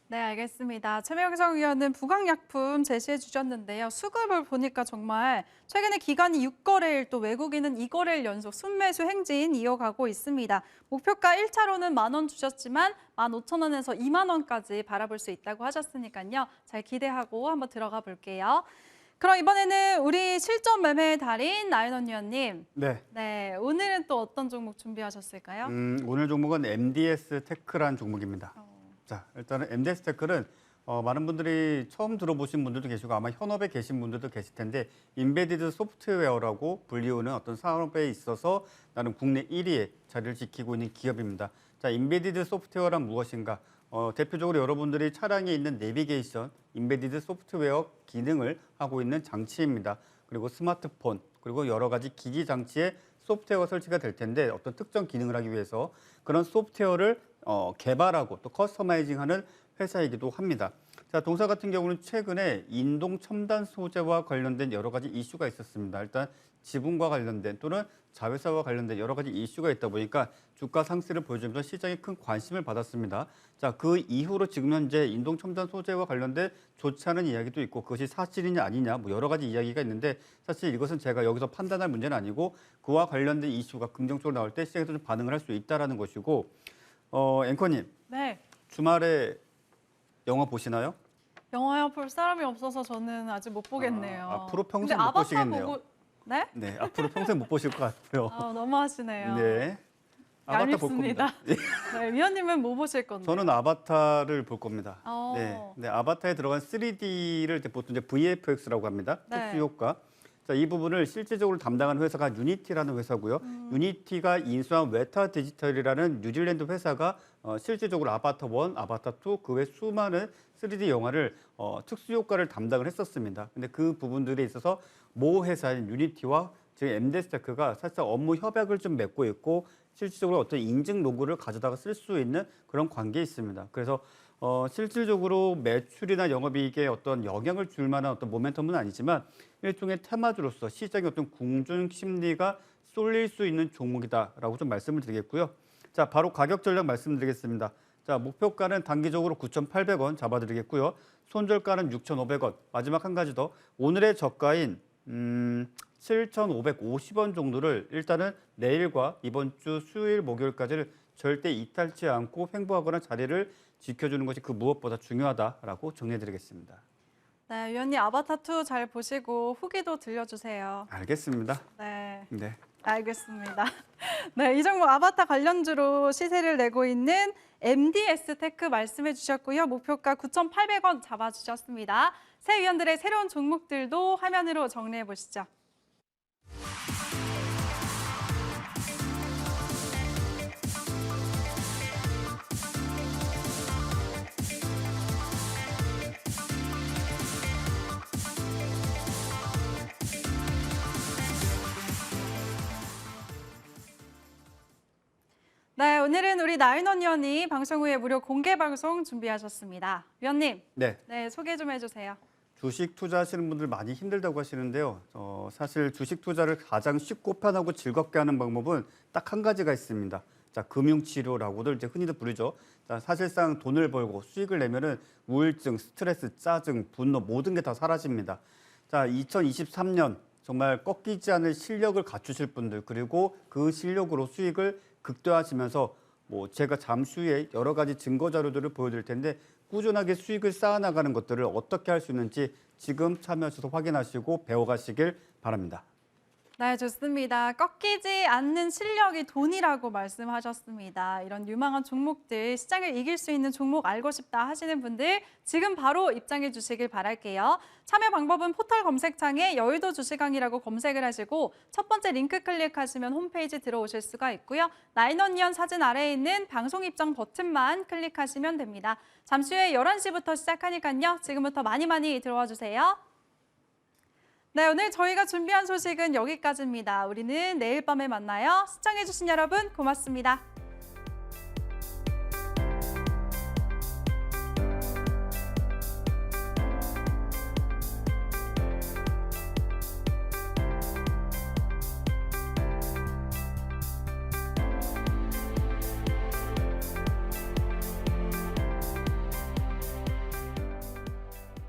네, 알겠습니다. 최명성 위원은 부강약품 제시해 주셨는데요. 수급을 보니까 정말 최근에 기관이 6거래일 또 외국인은 2거래일 연속 순매수 행진 이어가고 있습니다. 목표가 1차로는 10,000원 주셨지만 15,000원에서 20,000원까지 바라볼 수 있다고 하셨으니까요. 잘 기대하고 한번 들어가 볼게요. 그럼 이번에는 우리 실전 매매의 달인 나윤원 위원님. 네, 오늘은 또 어떤 종목 준비하셨을까요? 오늘 종목은 MDS 테크란 종목입니다. 자, 일단은 MDS 테크는 많은 분들이 처음 들어보신 분들도 계시고 아마 현업에 계신 분들도 계실 텐데 인베디드 소프트웨어라고 불리우는 어떤 산업에 있어서 나는 국내 1위의 자리를 지키고 있는 기업입니다. 자, 인베디드 소프트웨어란 무엇인가? 대표적으로 여러분들이 차량에 있는 내비게이션, 인베디드 소프트웨어 기능을 하고 있는 장치입니다. 그리고 스마트폰, 그리고 여러 가지 기기 장치에 소프트웨어가 설치가 될 텐데 어떤 특정 기능을 하기 위해서 그런 소프트웨어를 개발하고 또 커스터마이징하는 회사이기도 합니다. 자, 동사 같은 경우는 최근에 인동 첨단 소재와 관련된 여러 가지 이슈가 있었습니다. 일단 지분과 관련된 또는 자회사와 관련된 여러 가지 이슈가 있다 보니까 주가 상승을 보여주면서 시장에 큰 관심을 받았습니다. 자, 그 이후로 지금 현재 인동 첨단 소재와 관련된 좋지 않은 이야기도 있고 그것이 사실이냐 아니냐 뭐 여러 가지 이야기가 있는데 사실 이것은 제가 여기서 판단할 문제는 아니고 그와 관련된 이슈가 긍정적으로 나올 때 시장에서 좀 반응을 할 수 있다라는 것이고 앵커님. 네. 주말에 영화 보시나요? 영화요? 볼 사람이 없어서 저는 아직 못 보겠네요. 앞으로 평생 근데 못 아바타 보시겠네요. 보고... 네? 네, 앞으로 평생 못 보실 것 같아요. 너무하시네요. 네. 아바타 볼 겁니다. 얄밉습니다. 네, 위원님은 뭐 보실 건데요? 저는 아바타를 볼 겁니다. 어. 네, 아바타에 들어간 3D를 보통 이제 VFX라고 합니다. 네. 특수 효과. 자, 이 부분을 실질적으로 담당하는 회사가 유니티라는 회사고요. 유니티가 인수한 웨타 디지털이라는 뉴질랜드 회사가 실질적으로 아바타 1, 아바타 2, 그 외 수많은 3D 영화를 특수 효과를 담당을 했었습니다. 근데 그 부분들에 있어서 모 회사인 유니티와 지금 MDS테크가 사실상 업무 협약을 좀 맺고 있고 실질적으로 어떤 인증 로고를 가져다가 쓸 수 있는 그런 관계에 있습니다. 그래서 실질적으로 매출이나 영업이익에 어떤 영향을 줄 만한 어떤 모멘텀은 아니지만 일종의 테마주로서 시장의 어떤 궁중 심리가 쏠릴 수 있는 종목이다라고 좀 말씀을 드리겠고요. 자, 바로 가격 전략 말씀드리겠습니다. 자, 목표가는 단기적으로 9,800원 잡아드리겠고요. 손절가는 6,500원. 마지막 한 가지 더. 오늘의 저가인 7,550원 정도를 일단은 내일과 이번 주 수요일, 목요일까지를 절대 이탈치 않고 횡보하거나 자리를 지켜주는 것이 그 무엇보다 중요하다라고 정리해드리겠습니다. 네, 위원님 아바타2 잘 보시고 후기도 들려주세요. 알겠습니다. 네. 네. 알겠습니다. 네, 이 종목 아바타 관련주로 시세를 내고 있는 MDS 테크 말씀해 주셨고요. 목표가 9,800원 잡아주셨습니다. 새 위원들의 새로운 종목들도 화면으로 정리해 보시죠. 네, 오늘은 우리 나윤원 위원이 방송 후에 무료 공개 방송 준비하셨습니다. 위원님, 네. 소개 좀 해주세요. 주식 투자하시는 분들 많이 힘들다고 하시는데요. 사실 주식 투자를 가장 쉽고 편하고 즐겁게 하는 방법은 딱 한 가지가 있습니다. 자, 금융치료라고들 이제 흔히들 부르죠. 자, 사실상 돈을 벌고 수익을 내면은 우울증, 스트레스, 짜증, 분노 모든 게 다 사라집니다. 자, 2023년 정말 꺾이지 않을 실력을 갖추실 분들 그리고 그 실력으로 수익을 극대화하시면서 뭐 제가 잠시 후에 여러 가지 증거 자료들을 보여드릴 텐데 꾸준하게 수익을 쌓아나가는 것들을 어떻게 할 수 있는지 지금 참여하셔서 확인하시고 배워가시길 바랍니다. 네, 좋습니다. 꺾이지 않는 실력이 돈이라고 말씀하셨습니다. 이런 유망한 종목들, 시장을 이길 수 있는 종목 알고 싶다 하시는 분들 지금 바로 입장해 주시길 바랄게요. 참여 방법은 포털 검색창에 여의도 주식왕이라고 검색을 하시고 첫 번째 링크 클릭하시면 홈페이지 들어오실 수가 있고요. 나인원 위원 사진 아래에 있는 방송 입장 버튼만 클릭하시면 됩니다. 잠시 후에 11시부터 시작하니까요. 지금부터 많이 들어와 주세요. 네, 오늘 저희가 준비한 소식은 여기까지입니다. 우리는 내일 밤에 만나요. 시청해주신 여러분 고맙습니다.